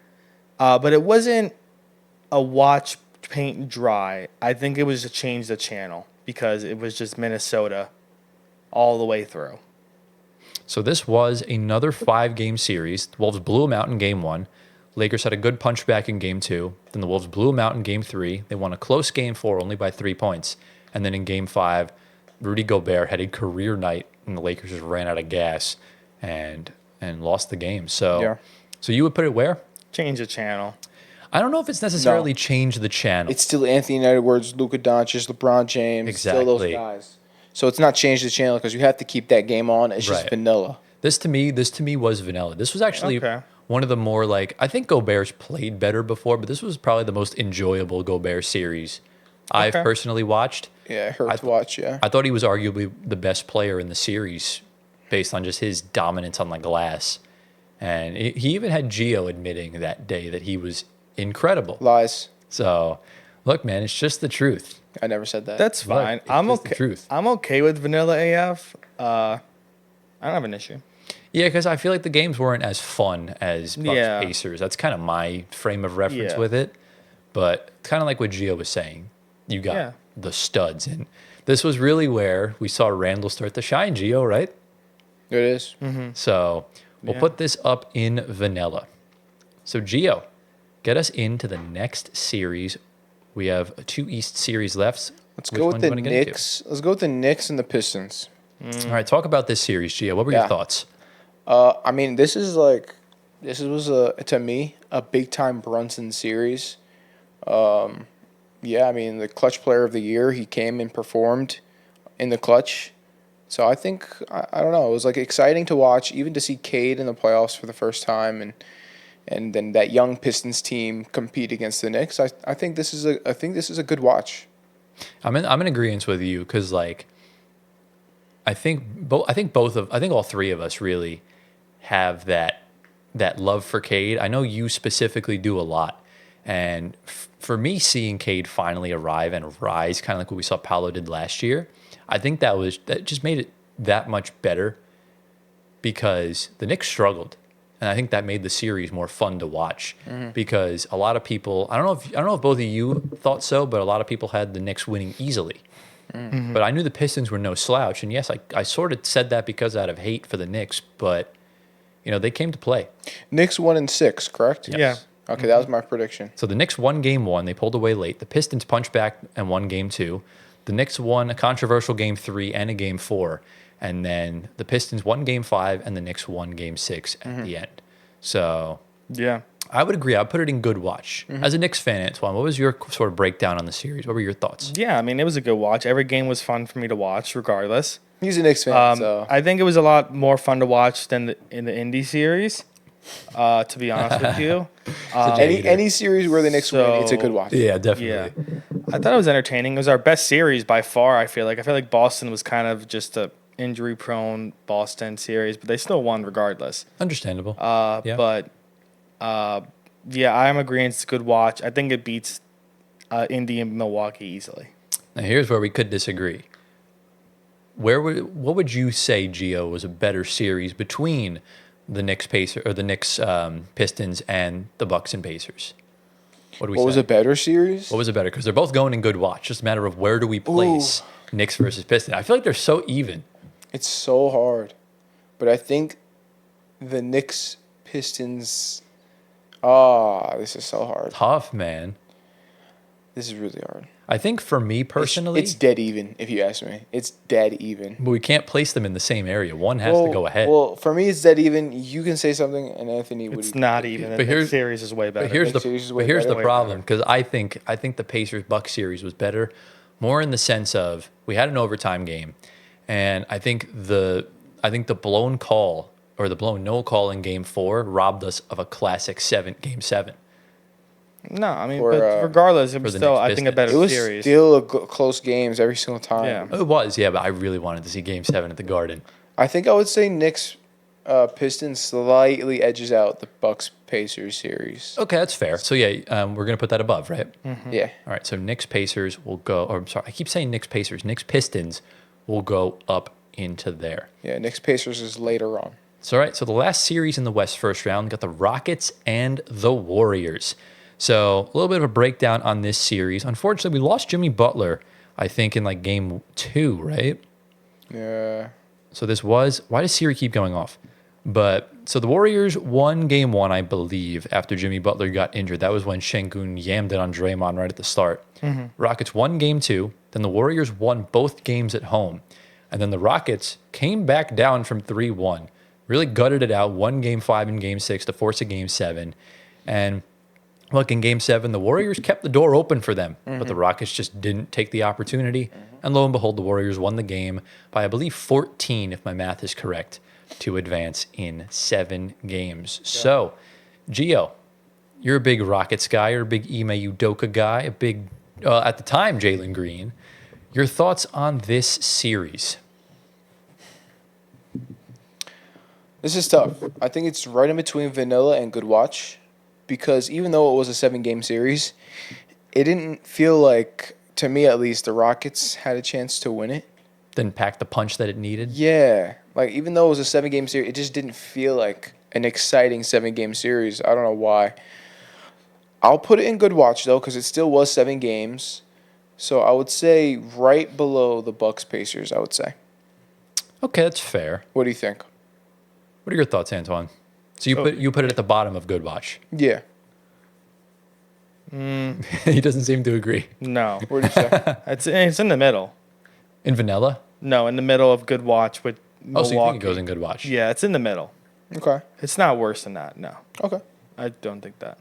But it wasn't a watch paint dry. I think it was to change the channel because it was just Minnesota all the way through. So this was another 5-game series. The Wolves blew them out in game 1. Lakers had a good punch back in game 2. Then the Wolves blew them out in game 3. They won a close game 4 only by 3 points. And then in game 5, Rudy Gobert had a career night and the Lakers just ran out of gas and lost the game. So so you would put it where? Change the channel. I don't know if it's necessarily changed the channel. It's still Anthony Edwards, Luka Doncic, LeBron James, still those guys. So it's not changed the channel because you have to keep that game on. It's just vanilla. This to me was vanilla. This was actually one of the more I think Gobert's played better before, but this was probably the most enjoyable Gobert series I've personally watched. Yeah, it hurt to watch, I thought he was arguably the best player in the series based on just his dominance on the glass. And he even had Gio admitting that day that he was incredible. Lies. So, look, man, it's just the truth. I never said that. That's fine. Look, I'm okay. The truth. I'm okay with vanilla AF. I don't have an issue. Yeah, because I feel like the games weren't as fun as Bucks Pacers. That's kind of my frame of reference with it. But kind of like what Gio was saying, you got the studs. And this was really where we saw Randall start to shine, Gio, right? It is. Mm-hmm. So we'll put this up in vanilla. So, Gio, get us into the next series. We have 2 East series left. Let's go with the Knicks. Let's go with the Knicks and the Pistons. All right, talk about this series, Gio. What were your thoughts? I mean, this was to me a big time Brunson series. I mean, the clutch player of the year, he came and performed in the clutch. So I think I don't know, it was exciting to watch, even to see Cade in the playoffs for the first time, and and then that young Pistons team compete against the Knicks. I think this is a good watch. I'm in agreement with you because like I think all three of us really have that love for Cade. I know you specifically do a lot, and for me, seeing Cade finally arrive and rise, kind of like what we saw Paolo did last year, I think that just made it that much better because the Knicks struggled. And I think that made the series more fun to watch because a lot of people, I don't know if both of you thought so, but a lot of people had the Knicks winning easily. But I knew the Pistons were no slouch. And yes, I sort of said that because out of hate for the Knicks, but they came to play. Knicks 1-6, correct? Yes. Yeah. Okay, that was my prediction. So the Knicks won game 1. They pulled away late. The Pistons punched back and won game 2. The Knicks won a controversial game 3 and a game 4. And then the Pistons won game 5 and the Knicks won game 6 at the end. So Yeah. I would agree. I'd put it in good watch. As a Knicks fan, Antoine, what was your sort of breakdown on the series? What were your thoughts? Yeah, I mean, it was a good watch. Every game was fun for me to watch, regardless. He's a Knicks fan, so I think it was a lot more fun to watch than in the Indy series, to be honest with you. any series where the Knicks win, it's a good watch. Yeah, definitely. Yeah. I thought it was entertaining. It was our best series by far, I feel like Boston was kind of just a injury-prone Boston series, but they still won regardless. Understandable. Yeah. But, yeah, I'm agreeing it's a good watch. I think it beats Indy and Milwaukee easily. Now, here's where we could disagree. What would you say, Gio, was a better series between the Knicks Pistons and the Bucks and Pacers? What was a better series? What was it better? Because they're both going in good watch. Just a matter of where do we place Knicks versus Pistons. I feel like they're so even. It's so hard. But I think the Knicks Pistons. This is so hard. Tough, man. This is really hard. I think for me personally, it's dead even, if you ask me. It's dead even. But we can't place them in the same area. One has to go ahead. Well, for me, it's dead even. You can say something, and Anthony would. It's not even. But The series is way better. But here's the problem, because I think the Pacers-Bucks series was better, more in the sense of we had an overtime game, and I think the blown call or the blown no call in Game 4 robbed us of a classic Game 7. No, I mean, but regardless, it was still, I think, a better series. It was still close games every single time. Yeah. It was, yeah, but I really wanted to see Game 7 at the Garden. I think I would say Knicks Pistons slightly edges out the Bucks Pacers series. Okay, that's fair. So yeah, we're gonna put that above, right? Mm-hmm. Yeah. All right. So Knicks Pacers will go. Or I'm sorry, I keep saying Knicks Pacers. Knicks Pistons will go up into there. Yeah, Knicks Pacers is later on. So all right. So the last series in the West first round got the Rockets and the Warriors. So a little bit of a breakdown on this series. Unfortunately, we lost Jimmy Butler, I think, in like Game 2, right? Yeah. So why does Siri keep going off? But so the Warriors won Game 1, I believe, after Jimmy Butler got injured. That was when Şengün yammed it on Draymond right at the start. Mm-hmm. Rockets won Game 2. Then the Warriors won both games at home. And then the Rockets came back down from 3-1. Really gutted it out, won Game 5 and Game 6 to force a Game 7. And look, in Game 7, the Warriors kept the door open for them, but the Rockets just didn't take the opportunity. And lo and behold, the Warriors won the game by, I believe, 14, if my math is correct, to advance in 7 games. Yeah. So, Gio, you're a big Rockets guy. You're a big Ime Udoka guy, a big, at the time, Jalen Green. Your thoughts on this series? This is tough. I think it's right in between vanilla and good watch. Because even though it was a 7-game series, it didn't feel like, to me at least, the Rockets had a chance to win it. Didn't pack the punch that it needed? Yeah. Like, even though it was a 7-game series, it just didn't feel like an exciting 7-game series. I don't know why. I'll put it in good watch, though, because it still was 7 games. So I would say right below the Bucks Pacers, I would say. Okay, that's fair. What do you think? What are your thoughts, Antoine? So you put it at the bottom of good watch. Yeah. He doesn't seem to agree. No. What do you say? It's in the middle. In vanilla? No, in the middle of good watch with Milwaukee. So you think it goes in good watch? Yeah, it's in the middle. Okay. It's not worse than that, no. Okay. I don't think that.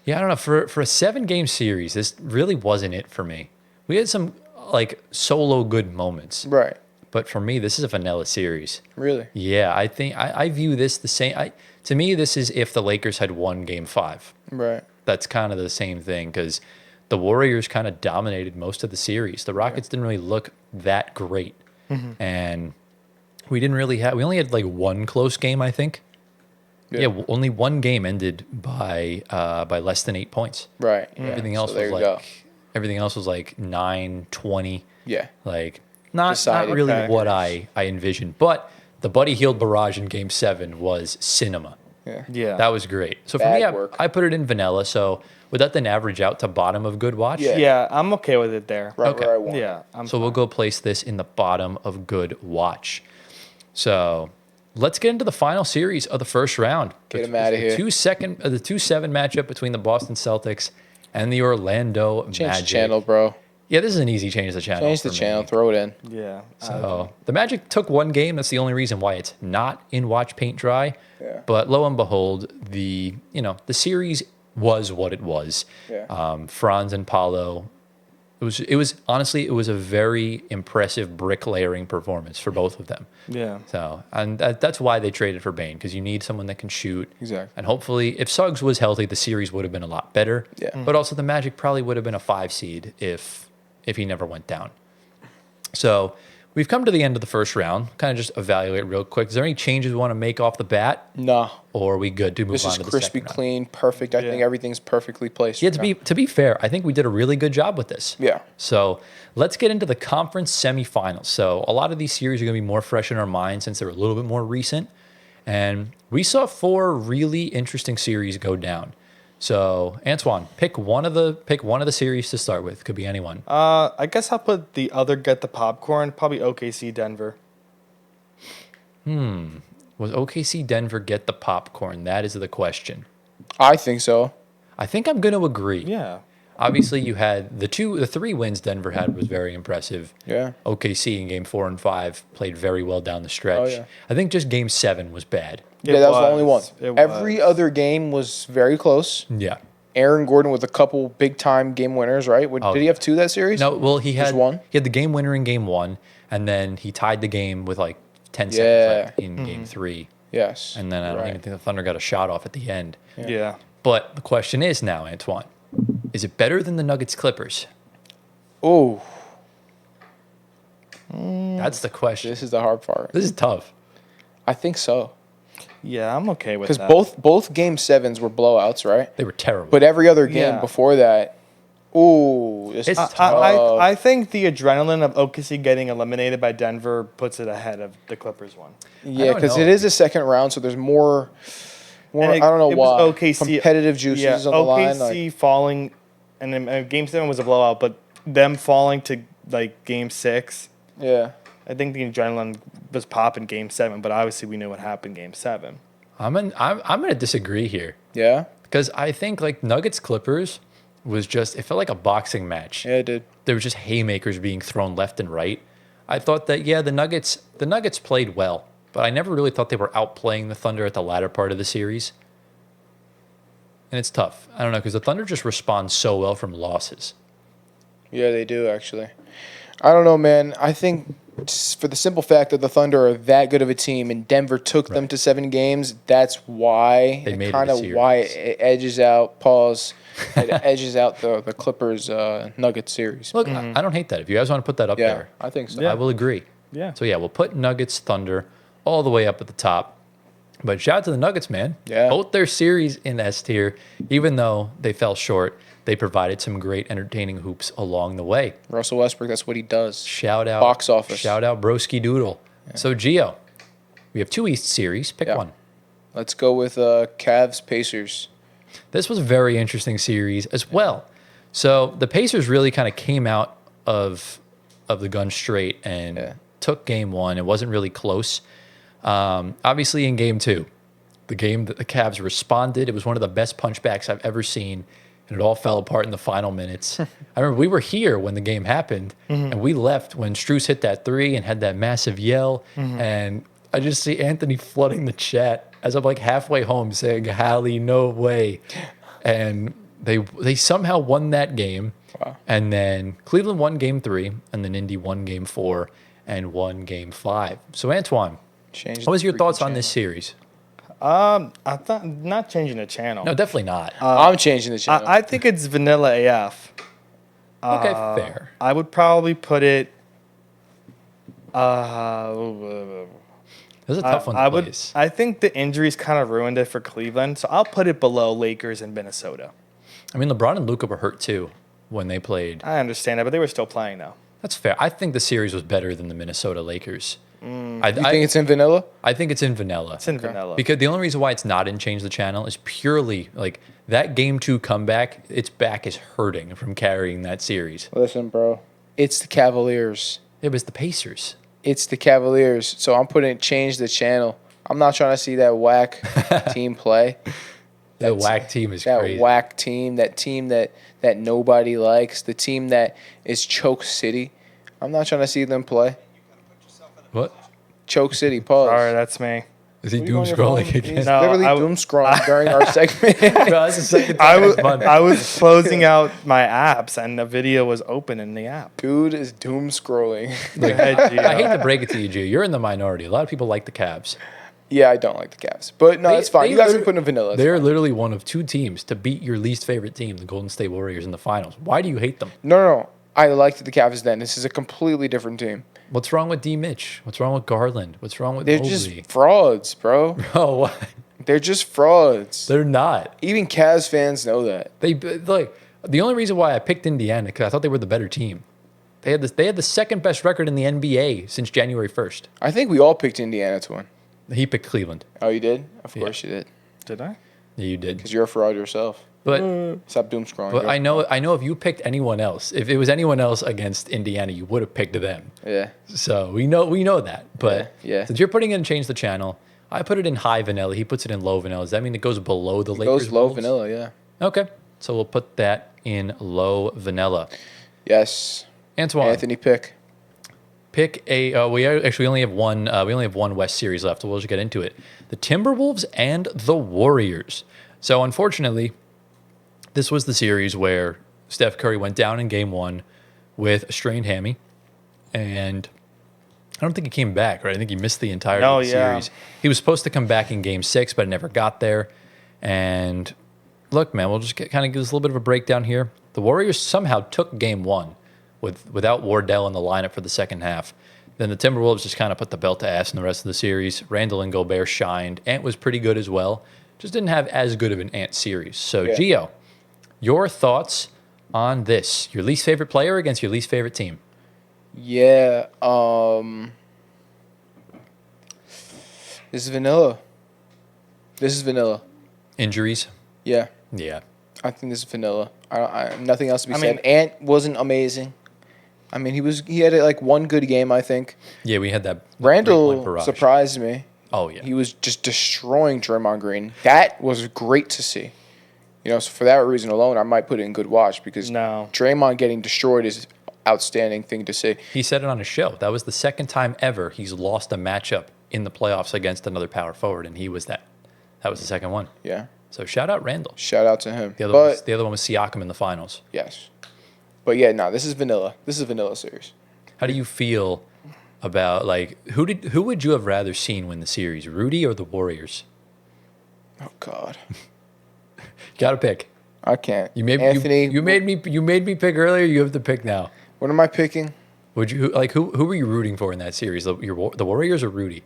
Yeah, I don't know. For a 7-game series, this really wasn't it for me. We had some like solo good moments. Right. but for me, this is a vanilla series. Really? Yeah, I think I view this the same. To me, this is if the Lakers had won Game 5. Right. That's kind of the same thing because the Warriors kind of dominated most of the series. The Rockets didn't really look that great, and we only had like one close game, I think. Yeah, only one game ended by less than 8 points. Right. Yeah. Everything else there was you like go. everything else was like 9, 20. Yeah. Like not Decided. really Okay. what I envisioned. But the Buddy Hield barrage in Game 7 was cinema. Yeah. Yeah. That was great. So for Bad me, work. I put it in vanilla. So would that then average out to bottom of good watch? Yeah. Yeah, I'm okay with it there. Right Okay. where I want. Yeah. So we'll go place this in the bottom of good watch. So let's get into the final series of the first round. Get 'em outta here. The 2-7 matchup between the Boston Celtics and the Orlando Change Magic. the channel, bro. Yeah, this is an easy change the channel. Change the for channel. me. Throw it in. Yeah. So the Magic took one game. That's the only reason why it's not in watch paint dry. Yeah. But lo and behold, the series was what it was. Yeah. Franz and Paulo. It was honestly a very impressive bricklayering performance for both of them. Yeah. So and that's why they traded for Bane because you need someone that can shoot. Exactly. And hopefully, if Suggs was healthy, the series would have been a lot better. Yeah. But also, the Magic probably would have been a 5 seed if he never went down. So we've come to the end of the first round. Kind of just evaluate real quick. Is there any changes we want to make off the bat, Nah. or are we good to move This on is to the crispy, second round? clean, perfect. I think everything's perfectly placed. Yeah, right to be fair, I think we did a really good job with this. Yeah. So let's get into the conference semifinals. So a lot of these series are going to be more fresh in our minds since they're a little bit more recent. And we saw 4 really interesting series go down. So Antoine, pick one of the series to start with. Could be anyone. I guess I'll put the other get the popcorn, probably OKC Denver. Was OKC Denver get the popcorn? That is the question. I think so. I think I'm going to agree. Yeah. Obviously, you had the 3 wins Denver had was very impressive. Yeah. OKC in game 4 and 5 played very well down the stretch. Oh, yeah. I think just game 7 was bad. Yeah, that was the only one. It Every was. other game was very close. Yeah. Aaron Gordon with a couple big time game winners, right? Did he have 2 that series? No, well, he Just had one? He had the game winner in game 1, and then he tied the game with like 10 Yeah. seconds left in game 3. Yes. And then I don't Right. even think the Thunder got a shot off at the end. Yeah. But the question is now, Antoine, is it better than the Nuggets Clippers? Oh, That's the question. this is the hard part. This is tough. I think so. Yeah, I'm okay with Because that. both game 7s were blowouts, right? They were terrible. But every other game Yeah. before that, this It's is tough. tough. I think the adrenaline of OKC getting eliminated by Denver puts it ahead of the Clippers one. Yeah, don't because know. it is a second round, so there's more And I don't know it was why. OKC Competitive juices yeah, on the OKC line. Like, falling, and then Game 7 was a blowout, but them falling to like Game 6, yeah. I think the adrenaline was popping Game 7, but obviously we knew what happened Game 7. I'm going to disagree here Yeah? because I think like Nuggets Clippers was just, it felt like a boxing match. Yeah, it did. There were just haymakers being thrown left and right. I thought that, yeah, the Nuggets played well, but I never really thought they were outplaying the Thunder at the latter part of the series. And it's tough. I don't know, because the Thunder just respond so well from losses. Yeah, they do, actually. I don't know, man. I think just for the simple fact that the Thunder are that good of a team and Denver took them to 7 games, that's why. They made it a kind of series. why it edges out, it edges out the Clippers Nuggets series. Look, I don't hate that. If you guys want to put that up Yeah, there, I think so. Yeah. I will agree. Yeah. So, yeah, we'll put Nuggets, Thunder all the way up at the top. But shout out to the Nuggets, man. Yeah. Both their series in S tier, even though they fell short, they provided some great entertaining hoops along the way. Russell Westbrook, that's what he does. Shout out. Box office. Shout out Broski Doodle. So, Gio, we have 2 East series. Pick Yeah. one. Let's go with Cavs Pacers. This was a very interesting series as well. So the Pacers really kind of came out of the gun straight and took game 1. It wasn't really close. Obviously, in game 2, the game that the Cavs responded, it was one of the best punchbacks I've ever seen, and it all fell apart in the final minutes. I remember we were here when the game happened, and we left when Strus hit that 3 and had that massive yell, and I just see Anthony flooding the chat as I'm like halfway home saying, Hallie, no way. And they somehow won that game. Wow. And then Cleveland won game 3, and then Indy won game 4. and won Game 5. So, Antoine, Change what was the your freaking thoughts on channel. this series? I thought not changing the channel. No, definitely not. I'm changing the channel. I think it's vanilla AF. Okay, fair. I would probably put it. This is a tough one to place. I think the injuries kind of ruined it for Cleveland, so I'll put it below Lakers and Minnesota. I mean, LeBron and Luka were hurt too when they played. I understand that, but they were still playing though. That's fair. I think the series was better than the Minnesota Lakers. you think it's in vanilla? I think it's in vanilla. It's in vanilla. Because the only reason why it's not in Change the Channel is purely like that Game 2 comeback, its back is hurting from carrying that series. Listen, bro. It's the Cavaliers. It was the Pacers. It's the Cavaliers. So I'm putting change the channel. I'm not trying to see that whack team play. That whack team is That crazy. whack team, that team that nobody likes, the team that is Choke City. I'm not trying to see them play. What? Choke City, pause. All right, that's me. Is he What are you doom on your scrolling phone? again? He's No, literally I- doom scrolling during our segment. Bro, that's the second time this month. I was closing out my apps and the video was open in the app. Dude is doom scrolling. Go ahead, Gio. I hate to break it to you, Gio. You're in the minority. A lot of people like the Cavs. Yeah, I don't like the Cavs. But no, They- it's fine. they You guys can literally- put in vanilla. It's They're fine. literally one of two teams to beat your least favorite team, the Golden State Warriors, in the finals. Why do you hate them? No. I liked the Cavs then. This is a completely different team. What's wrong with D. Mitch? What's wrong with Garland? What's wrong with They're Mobley? just frauds, bro. Oh, what? They're just frauds. They're not. Even Cavs fans know that. They like the only reason why I picked Indiana because I thought they were the better team. They had the second best record in the NBA since January 1st. I think we all picked Indiana to win. He picked Cleveland. Oh, you did? Of Yeah. course you did. Did I? Yeah, you did. Because you're a fraud yourself. But Stop doom scrolling. but You're- I know if you picked anyone else, if it was anyone else against Indiana, you would have picked them. Yeah. So we know that. But Yeah. since you're putting in Change the Channel, I put it in high vanilla. He puts it in low vanilla. Does that mean it goes below the It Lakers? goes low Wolves? vanilla, yeah. Okay. So we'll put that in low vanilla. Yes. Antoine, Anthony pick. pick a. We only have one. We only have one West series left. So we'll just get into it. The Timberwolves and the Warriors. So unfortunately, this was the series where Steph Curry went down in Game 1 with a strained hammy, and I don't think he came back. Right? I think he missed the entirety of the series. He was supposed to come back in Game 6, but it never got there. And look, man, we'll just kind of give us a little bit of a breakdown here. The Warriors somehow took Game 1 without Wardell in the lineup for the second half. Then the Timberwolves just kind of put the belt to ass in the rest of the series. Randall and Gobert shined. Ant was pretty good as well. Just didn't have as good of an Ant series. So, Yeah. Gio, your thoughts on this? Your least favorite player against your least favorite team? Yeah. This is vanilla. Injuries? Yeah. Yeah. I think this is vanilla. I nothing else to be I said. mean- Ant wasn't amazing. I mean, he had like one good game, I think. Yeah, we had that. Randall 3-point barrage. surprised me. Oh, yeah. He was just destroying Draymond Green. That was great to see. You know, so for that reason alone, I might put it in good watch because No. Draymond getting destroyed is outstanding thing to see. He said it on his show. That was the second time ever he's lost a matchup in the playoffs against another power forward, and he was that. That was the second one. Yeah. So shout out Randall. Shout out to him. The other, But the other one was Siakam in the finals. yes. But yeah, no, this is vanilla. This is a vanilla series. How do you feel about like who would you have rather seen win the series, Rudy or the Warriors? Oh God. Got to pick. I can't. You made Anthony. you made me pick earlier. You have to pick now. What am I picking? Would you who were you rooting for in that series? The Warriors or Rudy?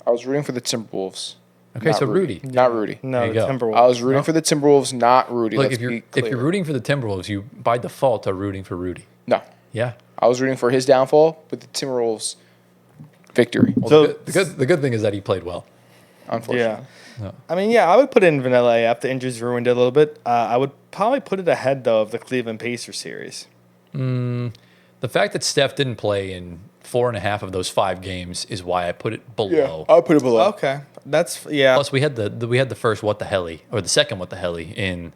I was rooting for the Timberwolves. Okay, Not so Rudy. Not Rudy. No, There you the go. Timberwolves. I was rooting for the Timberwolves, not Rudy. Look, Let's if you're be clear. rooting for the Timberwolves, you by default are rooting for Rudy. No, Yeah. I was rooting for his downfall, but the Timberwolves victory. Well, So- the good thing is that he played well. Unfortunately. Yeah. I mean, yeah, I would put it in vanilla AF. The injuries ruined it a little bit. I would probably put it ahead, though, of the Cleveland Pacers series. The fact that Steph didn't play in 4.5 of those 5 games is why I put it Yeah, below. I'll put it below. Okay. That's, yeah. Plus, we had the first what the helly or the second what the helly in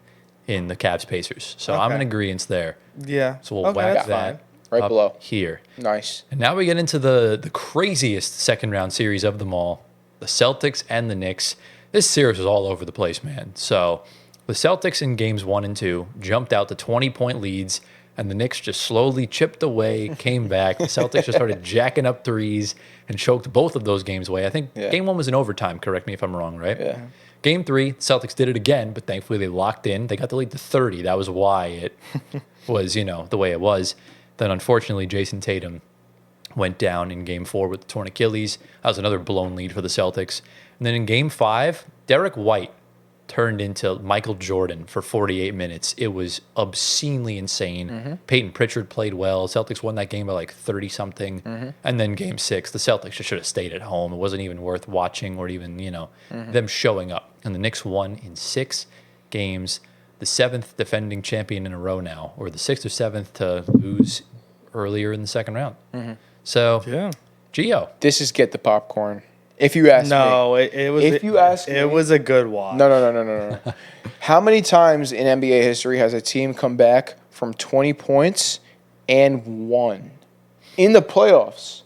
the Cavs Pacers. So I'm Okay. in agreement there. Yeah. So we'll Okay, whack that's that fine. Right up below. here. Nice. And now we get into the craziest second round series of them all, the Celtics and the Knicks. This series was all over the place, man. So the Celtics in games 1 and 2 jumped out to 20-point leads. And the Knicks just slowly chipped away, came back. The Celtics just started jacking up threes and choked both of those games away. I think game 1 was in overtime. Correct me if I'm wrong, right? Yeah. Game 3, Celtics did it again, but thankfully they locked in. They got the lead to 30. That was why it was, the way it was. Then unfortunately, Jason Tatum went down in game 4 with the torn Achilles. That was another blown lead for the Celtics. And then in game 5, Derek White turned into Michael Jordan for 48 minutes. It was obscenely insane. Peyton Pritchard played well. Celtics won that game by like 30-something. And then game 6, the Celtics just should have stayed at home. It wasn't even worth watching or even, them showing up. And the Knicks won in 6 games, the 7th defending champion in a row now, or the 6th or 7th to lose earlier in the second round. So, Gio. This is get the popcorn. If you ask me. No, it was. If you ask me. It was a good watch. No. How many times in NBA history has a team come back from 20 points and won in the playoffs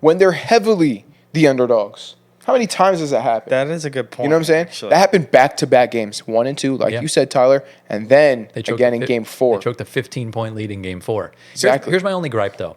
when they're heavily the underdogs? How many times does that happen? That is a good point. You know what I'm saying? Actually. That happened back-to-back games, 1 and 2, like you said, Tyler, and then again in game 4. They choked a 15-point lead in game 4. Exactly. Here's my only gripe, though.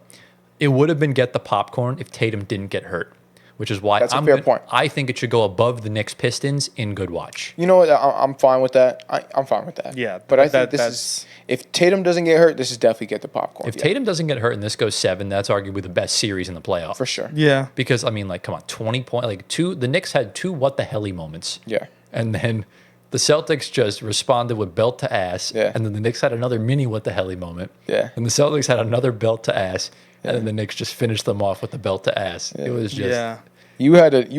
It would have been get the popcorn if Tatum didn't get hurt, which is why That's a fair point. I think it should go above the Knicks Pistons in good watch. You know what? I'm fine with that. I'm fine with that. Yeah, but I think that's- this is if Tatum doesn't get hurt, this is definitely get the popcorn. If Tatum doesn't get hurt and this goes 7, that's arguably the best series in the playoff. for sure. Yeah. Because, I mean, come on, 20 point, the Knicks had 2 what-the-helly moments. Yeah. And then the Celtics just responded with belt to ass. Yeah. And then the Knicks had another mini what-the-helly moment. Yeah. And the Celtics had another belt to ass. And then the Knicks just finished them off with the belt to ass. It was just... Yeah. You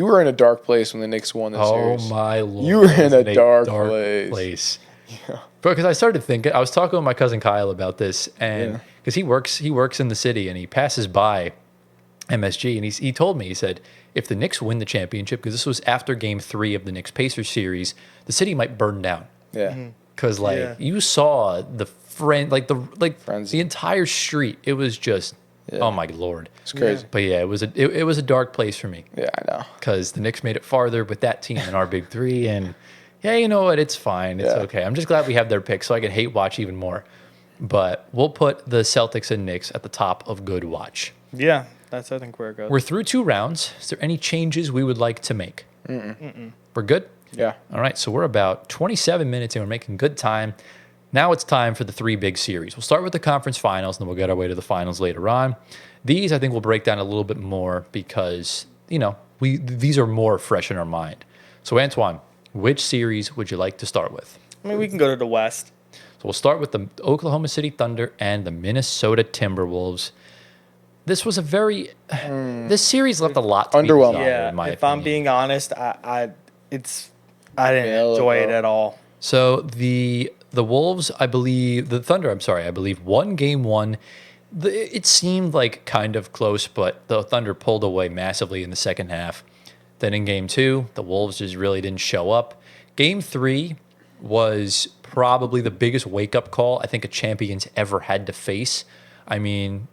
were in a dark place when the Knicks won this series. Oh, my Lord. You were in It was a dark place. Yeah. Because I started thinking, I was talking with my cousin Kyle about this, and because he works in the city, and he passes by MSG, and he told me, he said, if the Knicks win the championship, because this was after Game 3 of the Knicks-Pacers series, the city might burn down. Yeah. Because you saw the Frenzy. the entire street. It was just, oh my Lord, It's crazy. But yeah, it was a dark place for me. Yeah, I know. Because the Knicks made it farther with that team in our big 3, and yeah, you know what? It's fine. It's okay. I'm just glad we have their pick so I can hate watch even more. But we'll put the Celtics and Knicks at the top of good watch. Yeah. That's, I think, where it goes. We're through 2 rounds. Is there any changes we would like to make? We're good? Yeah. All right. So we're about 27 minutes and we're making good time. Now it's time for the 3 big series. We'll start with the conference finals and then we'll get our way to the finals later on. These, I think, we'll break down a little bit more because, these are more fresh in our mind. So, Antoine, which series would you like to start with? I mean, we can go to the West. So we'll start with the Oklahoma City Thunder and the Minnesota Timberwolves. This was a very... This series left a lot to be Underwhelming. desired, Yeah. in my If I'm opinion. being honest, I didn't Mellow, enjoy it bro. at all. So the Wolves, the Thunder, I believe, won game 1. It seemed like kind of close, but the Thunder pulled away massively in the second half. Then in game 2, the Wolves just really didn't show up. Game 3 was probably the biggest wake-up call I think a champion's ever had to face. When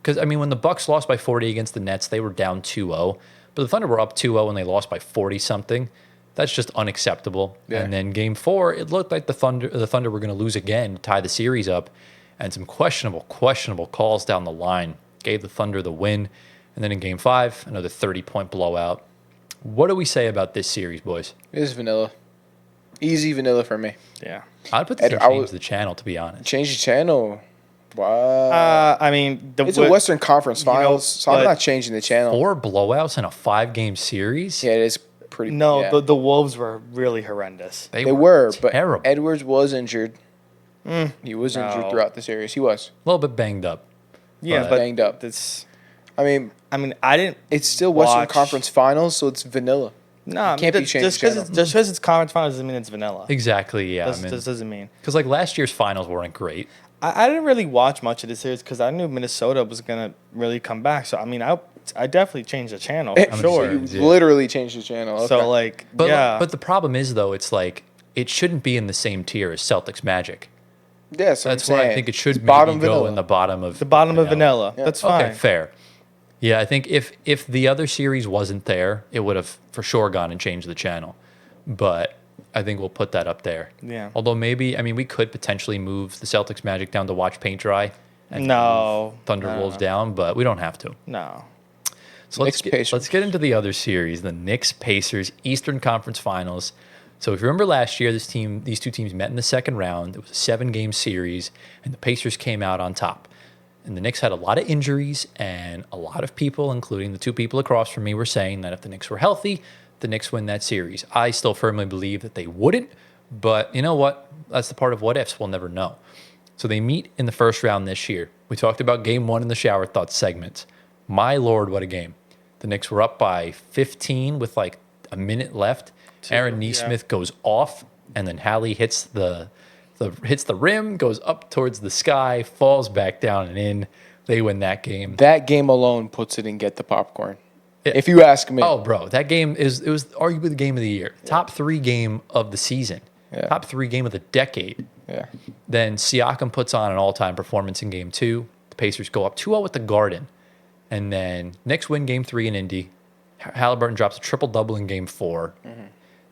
the Bucks lost by 40 against the Nets, they were down 2-0. But the Thunder were up 2-0 and they lost by 40-something. That's just unacceptable. Yeah. And then game 4, it looked like the Thunder were going to lose again to tie the series up. And some questionable calls down the line gave the Thunder the win. And then in game 5, another 30-point blowout. What do we say about this series, boys? It is vanilla. Easy vanilla for me. Yeah. I'd put this in change the channel, to be honest. Change the channel. Wow. I mean, It's a Western Conference Finals, so I'm but- not changing the channel. 4 blowouts in a 5-game series? Yeah, it is pretty. No, yeah. the Wolves were really horrendous. They were, but terrible. Edwards was injured. He was injured throughout the series. He was. A little bit banged up. Yeah, But- but Banged up. It's. I mean, I didn't. it's still Western Watch. Conference Finals, so it's vanilla. No, can't be changed just channel. because it's conference finals doesn't mean it's vanilla. Exactly, yeah. This doesn't mean. Because last year's finals weren't great. I didn't really watch much of the series because I knew Minnesota was gonna really come back. So I definitely changed the channel for So sure. you Yeah. literally changed the channel. Okay. So But the problem is, though, it's like it shouldn't be in the same tier as Celtics Magic. yeah, so That's I'm why saying. I think it should It's maybe bottom go vanilla. in the bottom of vanilla. Yeah. That's fine. Okay, fair. Yeah, I think if the other series wasn't there, it would have for sure gone and changed the channel. But I think we'll put that up there. Yeah. Although maybe, I mean, we could potentially move the Celtics Magic down to watch paint dry. And No. move Thunder Wolves down, but we don't have to. No. So Knicks-Pacers. let's get into the other series, the Knicks Pacers Eastern Conference Finals. So if you remember last year, these two teams met in the second round. It was a 7-game series, and the Pacers came out on top. And the Knicks had a lot of injuries, and a lot of people, including the two people across from me, were saying that if the Knicks were healthy, the Knicks win that series. I still firmly believe that they wouldn't, but you know what? That's the part of what ifs. We'll never know. So they meet in the first round this year. We talked about game 1 in the Shower Thoughts segment. My Lord, what a game. The Knicks were up by 15 with like a minute left. Aaron Nesmith goes off, and then Hallie hits the rim, goes up towards the sky, falls back down and in. They win that game. That game alone puts it in get the popcorn. If you ask me. Oh, bro, that game was arguably the game of the year. Yeah. Top 3 game of the season. Yeah. Top 3 game of the decade. Yeah. Then Siakam puts on an all-time performance in game 2. The Pacers go up 2-0 at the Garden. And then Knicks win game 3 in Indy. Halliburton drops a triple-double in game 4. Mm-hmm.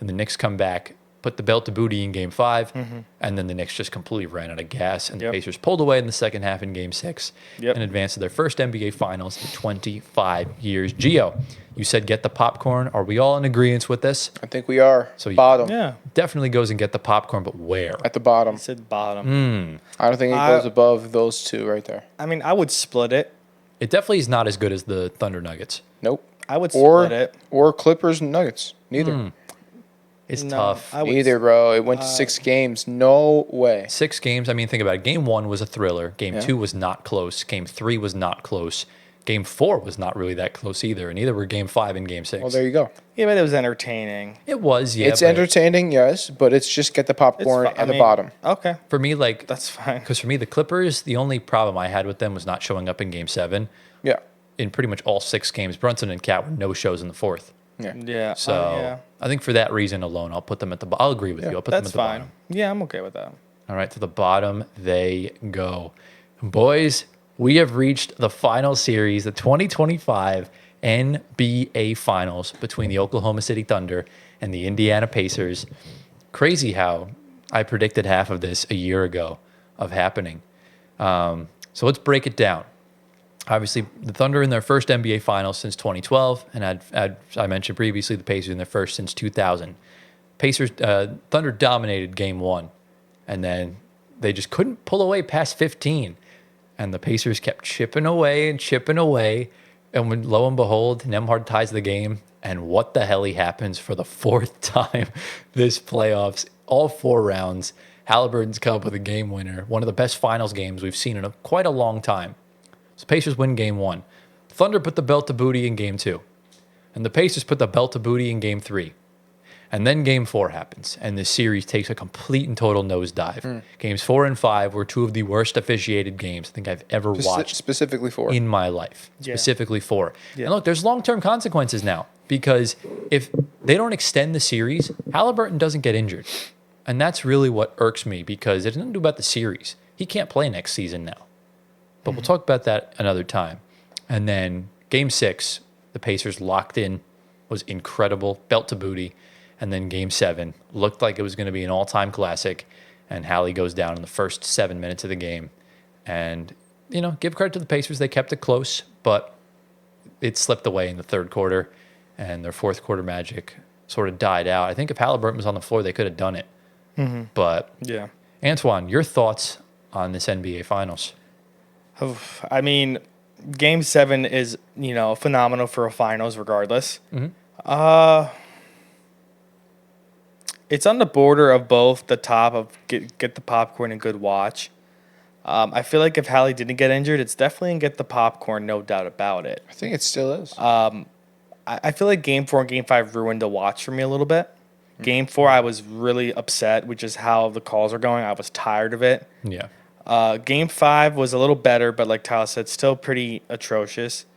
And the Knicks come back, put the belt to booty in game 5. Mm-hmm. And then the Knicks just completely ran out of gas. And the Pacers pulled away in the second half in game 6 and advanced to their first NBA Finals in 25 years. Gio, you said get the popcorn. Are we all in agreement with this? I think we are. So bottom. Yeah. Definitely goes and get the popcorn, but where? At the bottom. I said bottom. I don't think it goes above those two right there. I mean, I would split it. It definitely is not as good as the Thunder Nuggets. Nope. I would split it. Or Clippers and Nuggets. Neither. It's tough. Neither, bro. It went to 6 games. No way. 6 games. I mean, think about it. Game 1 was a thriller. Game 2 was not close. Game 3 was not close. Game 4 was not really that close either. And neither were Game 5 and Game 6. Well, there you go. Yeah, but it was entertaining. It was, yeah. It's entertaining, yes, but it's just get the popcorn at the bottom. Okay. For me, like... That's fine. Because for me, the Clippers, the only problem I had with them was not showing up in Game 7. Yeah. In pretty much all 6 games, Brunson and Cat were no-shows in the 4th. Yeah. So I think for that reason alone, I'll put them at the bottom. I'll agree with you. I'll put them at the bottom. Yeah, I'm okay with that. All right, to the bottom they go. Boys, we have reached the final series, the 2025 NBA Finals between the Oklahoma City Thunder and the Indiana Pacers. Crazy how I predicted half of this a year ago of happening. So let's break it down. Obviously, the Thunder in their first NBA Finals since 2012, and as I mentioned previously, the Pacers in their first since 2000. Thunder dominated Game 1, and then they just couldn't pull away past 15, and the Pacers kept chipping away, and when lo and behold, Nembhard ties the game, and what the hell happens for the 4th time this playoffs, all 4 rounds. Halliburton's come up with a game winner, one of the best finals games we've seen in quite a long time. So Pacers win Game 1. Thunder put the belt to booty in Game 2. And the Pacers put the belt to booty in Game 3. And then Game 4 happens, and this series takes a complete and total nosedive. Games 4 and 5 were 2 of the worst officiated games I think I've ever watched. Specifically 4. In my life. Yeah. Specifically 4. Yeah. And look, there's long-term consequences now, because if they don't extend the series, Halliburton doesn't get injured. And that's really what irks me, because it has nothing to do about the series. He can't play next season now. But we'll talk about that another time. And then Game 6, the Pacers locked in, was incredible, belt to booty. And then Game 7 looked like it was going to be an all-time classic. And Hallie goes down in the first 7 minutes of the game. And, give credit to the Pacers. They kept it close, but it slipped away in the 3rd quarter. And their 4th quarter magic sort of died out. I think if Halliburton was on the floor, they could have done it. Mm-hmm. But, yeah. Antoine, your thoughts on this NBA Finals? I mean, Game 7 is, phenomenal for a finals regardless. Mm-hmm. It's on the border of both the top of get the popcorn and good watch. I feel like if Hallie didn't get injured, it's definitely in get the popcorn, no doubt about it. I think it still is. I feel like Game 4 and Game 5 ruined the watch for me a little bit. Mm-hmm. Game 4, I was really upset with just how the calls are going. I was tired of it. Yeah. Game 5 was a little better, but like Tyler said, still pretty atrocious.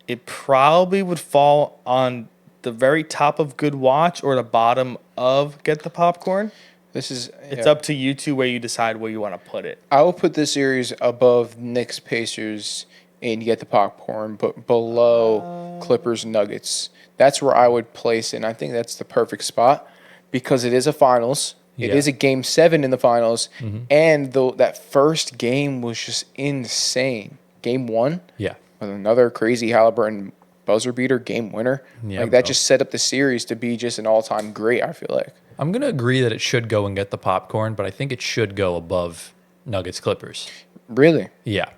It probably would fall on the very top of good watch or the bottom of get the popcorn. It's up to you two where you decide where you want to put it. I will put this series above Knicks Pacers and get the popcorn, but below Clippers Nuggets. That's where I would place it. And I think that's the perfect spot because it is a finals. It Yeah. is a game 7 in the finals. And that first game was just insane. Game 1, Yeah. with another crazy Halliburton buzzer beater, game winner. Yeah, like that bro. just set up the series to be just an all-time great, I feel like. I'm going to agree that it should go and get the popcorn, but I think it should go above Nuggets Clippers. Really? Yeah.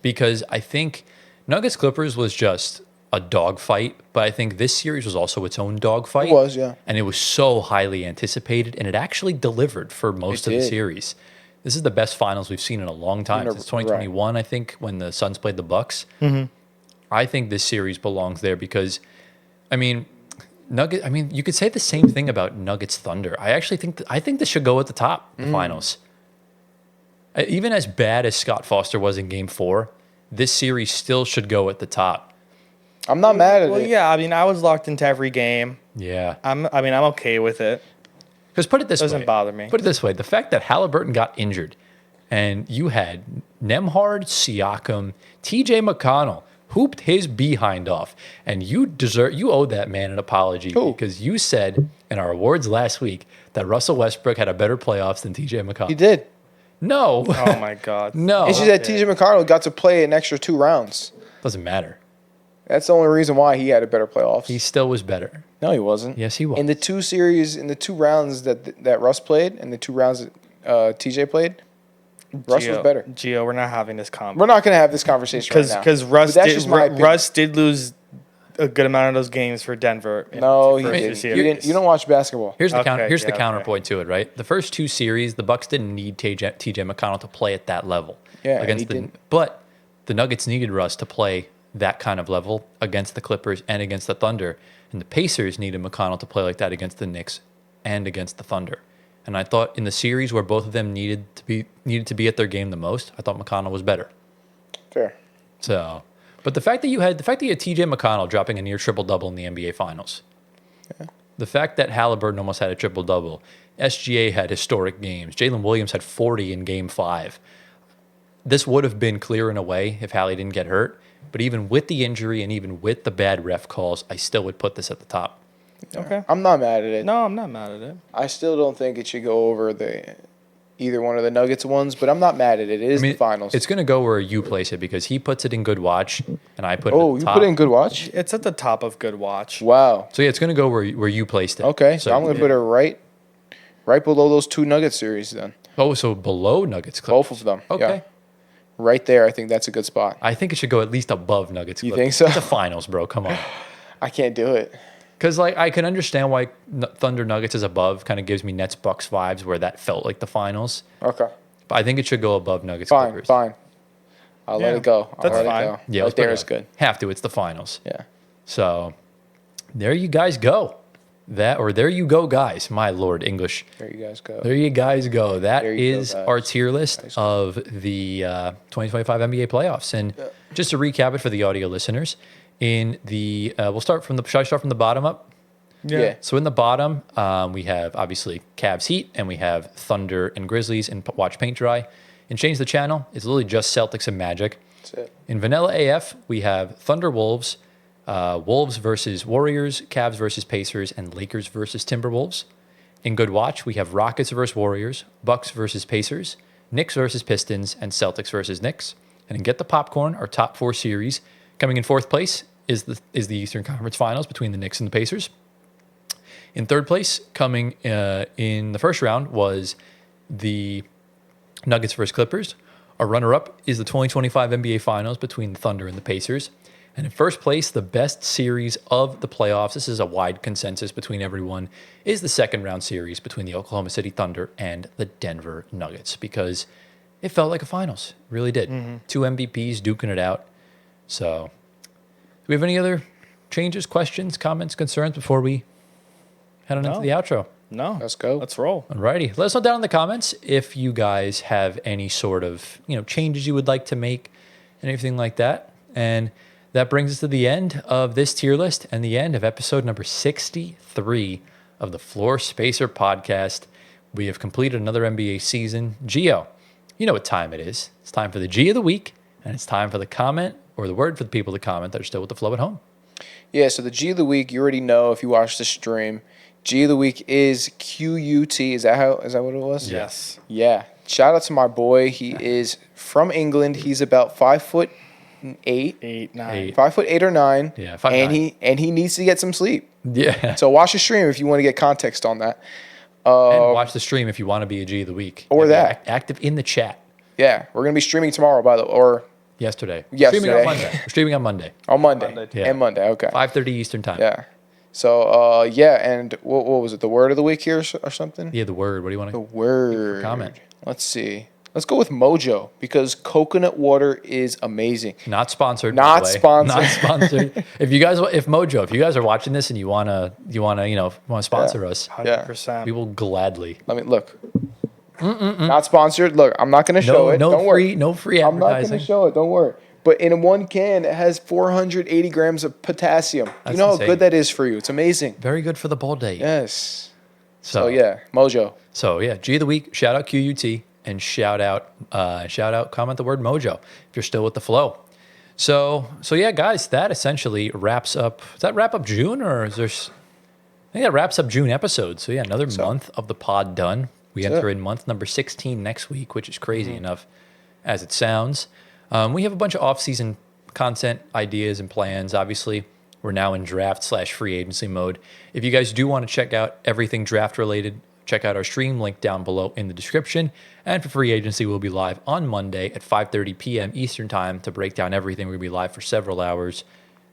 Because I think Nuggets Clippers was just a dogfight, but I think this series was also its own dogfight. It was, yeah. And it was so highly anticipated, and it actually delivered for most of the did. series. This is the best finals we've seen in a long time. Since 2021, I think, when the Suns played the Bucks. I think this series belongs there because, I mean, you could say the same thing about Nuggets Thunder. I think this should go at the top, the finals. Even as bad as Scott Foster was in Game 4, this series still should go at the top. I'm not mad at Well, it. yeah, I mean, I was locked into every game. Yeah. I'm okay with it. Because put it this way. Doesn't bother me. Put it this way. The fact that Halliburton got injured and you had Nembhard, Siakam, TJ McConnell hooped his behind off, and you owe that man an apology because you said in our awards last week that Russell Westbrook had a better playoffs than TJ McConnell. He did. No. Oh, my God. No. It's just that TJ McConnell got to play an extra 2 rounds. Doesn't matter. That's the only reason why he had a better playoffs. He still was better. No, he wasn't. Yes, he was. In the 2 rounds that Russ played and the 2 rounds that TJ played, Russ was better. Gio, we're not having this conversation. We're not going to have this conversation right now. Because But that's just my opinion. Russ did lose a good amount of those games for Denver. No, he first didn't. series. You don't watch basketball. Here's the Okay, here's the yeah, counterpoint to it, right? The first 2 series, the Bucks didn't need TJ McConnell to play at that level. Yeah, he didn't. But the Nuggets needed Russ to play that kind of level against the Clippers and against the Thunder, and the Pacers needed McConnell to play like that against the Knicks and against the Thunder. And I thought in the series where both of them needed to be at their game the most, I thought McConnell was better. Fair. So, but the fact that you had TJ McConnell dropping a near triple double in the NBA Finals, the fact that Halliburton almost had a triple double, SGA had historic games, Jalen Williams had 40 in Game 5. This would have been clear in a way if Hallie didn't get hurt. But even with the injury and even with the bad ref calls, I still would put this at the top. Okay. I'm not mad at it. No, I'm not mad at it. I still don't think it should go over either one of the Nuggets ones, but I'm not mad at it. It is the finals. It's going to go where you place it because he puts it in good watch and I put it Oh, at the you top. put it in good watch? It's at the top of good watch. Wow. So yeah, it's going to go where you placed it. Okay, so I'm going to put it right below those 2 Nugget series then. Oh, so below Nuggets Clippers. Both of them. Okay. Yeah. Right there, I think that's a good spot. I think it should go at least above Nuggets You Clippers. think so? It's the finals, bro. Come on. I can't do it. Because I can understand why Thunder Nuggets is above. Kind of gives me Nets Bucks vibes where that felt like the finals. Okay. But I think it should go above Nuggets Fine, Clippers. fine. I'll let it go. That's let fine. it go. Yeah, right there is good. Have to. It's the finals. Yeah. So there you guys go. There you go, guys. My Lord, English. There you guys go. There you guys go. That There you go, is guys. our tier list of the 2025 NBA playoffs. And just to recap it for the audio listeners, in the should I start from the bottom up? Yeah. So in the bottom, we have obviously Cavs Heat, and we have Thunder and Grizzlies, and watch paint dry. And change the channel. It's literally just Celtics and Magic. That's it. In Vanilla AF, we have Thunder Wolves, Wolves versus Warriors, Cavs versus Pacers, and Lakers versus Timberwolves. In Good Watch, we have Rockets versus Warriors, Bucks versus Pacers, Knicks versus Pistons, and Celtics versus Knicks. And in Get the Popcorn, our top 4 series, coming in 4th place is the Eastern Conference Finals between the Knicks and the Pacers. In 3rd place, coming in the first round, was the Nuggets versus Clippers. Our runner-up is the 2025 NBA Finals between the Thunder and the Pacers. And in first place, the best series of the playoffs, this is a wide consensus between everyone, is the second round series between the Oklahoma City Thunder and the Denver Nuggets because it felt like a finals. It really did. 2 MVPs duking it out. So, do we have any other changes, questions, comments, concerns before we head on into the outro? No. Let's go. Let's roll. Alrighty. Let us know down in the comments if you guys have any sort of, changes you would like to make and anything like that. And that brings us to the end of this tier list and the end of episode number 63 of the Floor Spacer podcast. We have completed another NBA season. Gio, you know what time it is. It's time for the G of the week, and it's time for the comment or the word for the people to comment that are still with the flow at home. Yeah, so the G of the week, you already know if you watch the stream. G of the week is QUT. Is that what it was? Yes. Yeah. Shout out to my boy. He is from England. He's about 5'8". 8, 9. 5'8" or 9. Yeah, and 5'9". he needs to get some sleep. Yeah. So watch the stream if you want to get context on that. And watch the stream if you want to be a G of the week. Or Yeah, that. Active in the chat. Yeah, we're gonna be streaming tomorrow, by the or Yesterday. Yesterday. Streaming on Monday. We're streaming on Monday. on Monday, Monday. Yeah. and Monday. Okay. 5:30 Eastern time. Yeah. So and what was it? The word of the week here or something? Yeah, the word. What do you want The to word. comment? Let's see. Let's go with Mojo because coconut water is amazing. Not sponsored. Not by the way. sponsored. Not sponsored. If you guys are watching this and you wanna sponsor us, 100%. we will gladly. Let me look. Not sponsored. Look, I'm not gonna show it. Don't worry. No free I'm not advertising. gonna show it. Don't worry. But in one can, it has 480 grams of potassium. That's you know insane. how good that is for you. It's amazing. Very good for the ball day. Yes. So yeah, Mojo. So yeah, G of the week. Shout out QUT and shout out. Comment the word Mojo if you're still with the flow. So yeah, guys, that essentially wraps up. Does that wrap up June or is there? I think that wraps up June episode. So yeah, another month of the pod done. We enter in month number 16 next week, which is crazy enough as it sounds. We have a bunch of off-season content ideas and plans. Obviously, we're now in draft/free agency mode. If you guys do want to check out everything draft related, check out our stream link down below in the description. And for free agency, we'll be live on Monday at 5:30 p.m. Eastern time to break down everything. We'll be live for several hours.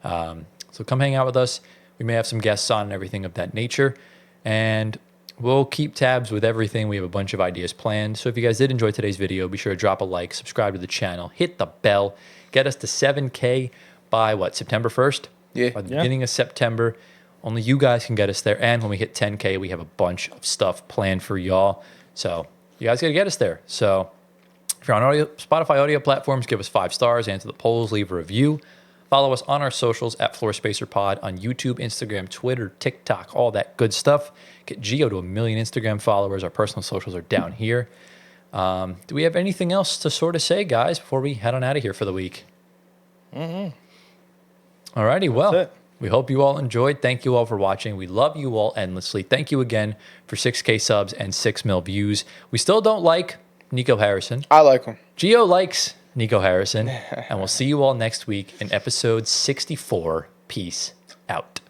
So come hang out with us. We may have some guests on and everything of that nature. And we'll keep tabs with everything. We have a bunch of ideas planned. So if you guys did enjoy today's video, be sure to drop a like, subscribe to the channel, hit the bell, get us to 7K by September 1st? Yeah. By the beginning of September. Only you guys can get us there. And when we hit 10K, we have a bunch of stuff planned for y'all. So you guys got to get us there. So if you're on Spotify audio platforms, give us 5 stars, answer the polls, leave a review. Follow us on our socials at FloorSpacerPod on YouTube, Instagram, Twitter, TikTok, all that good stuff. Get Gio to 1 million Instagram followers. Our personal socials are down here. Do we have anything else to sort of say, guys, before we head on out of here for the week? All righty. Well, it. we hope you all enjoyed. Thank you all for watching. We love you all endlessly. Thank you again for 6K subs and 6 mil views. We still don't like Nico Harrison. I like him. Gio likes Nico Harrison. And we'll see you all next week in episode 64. Peace out.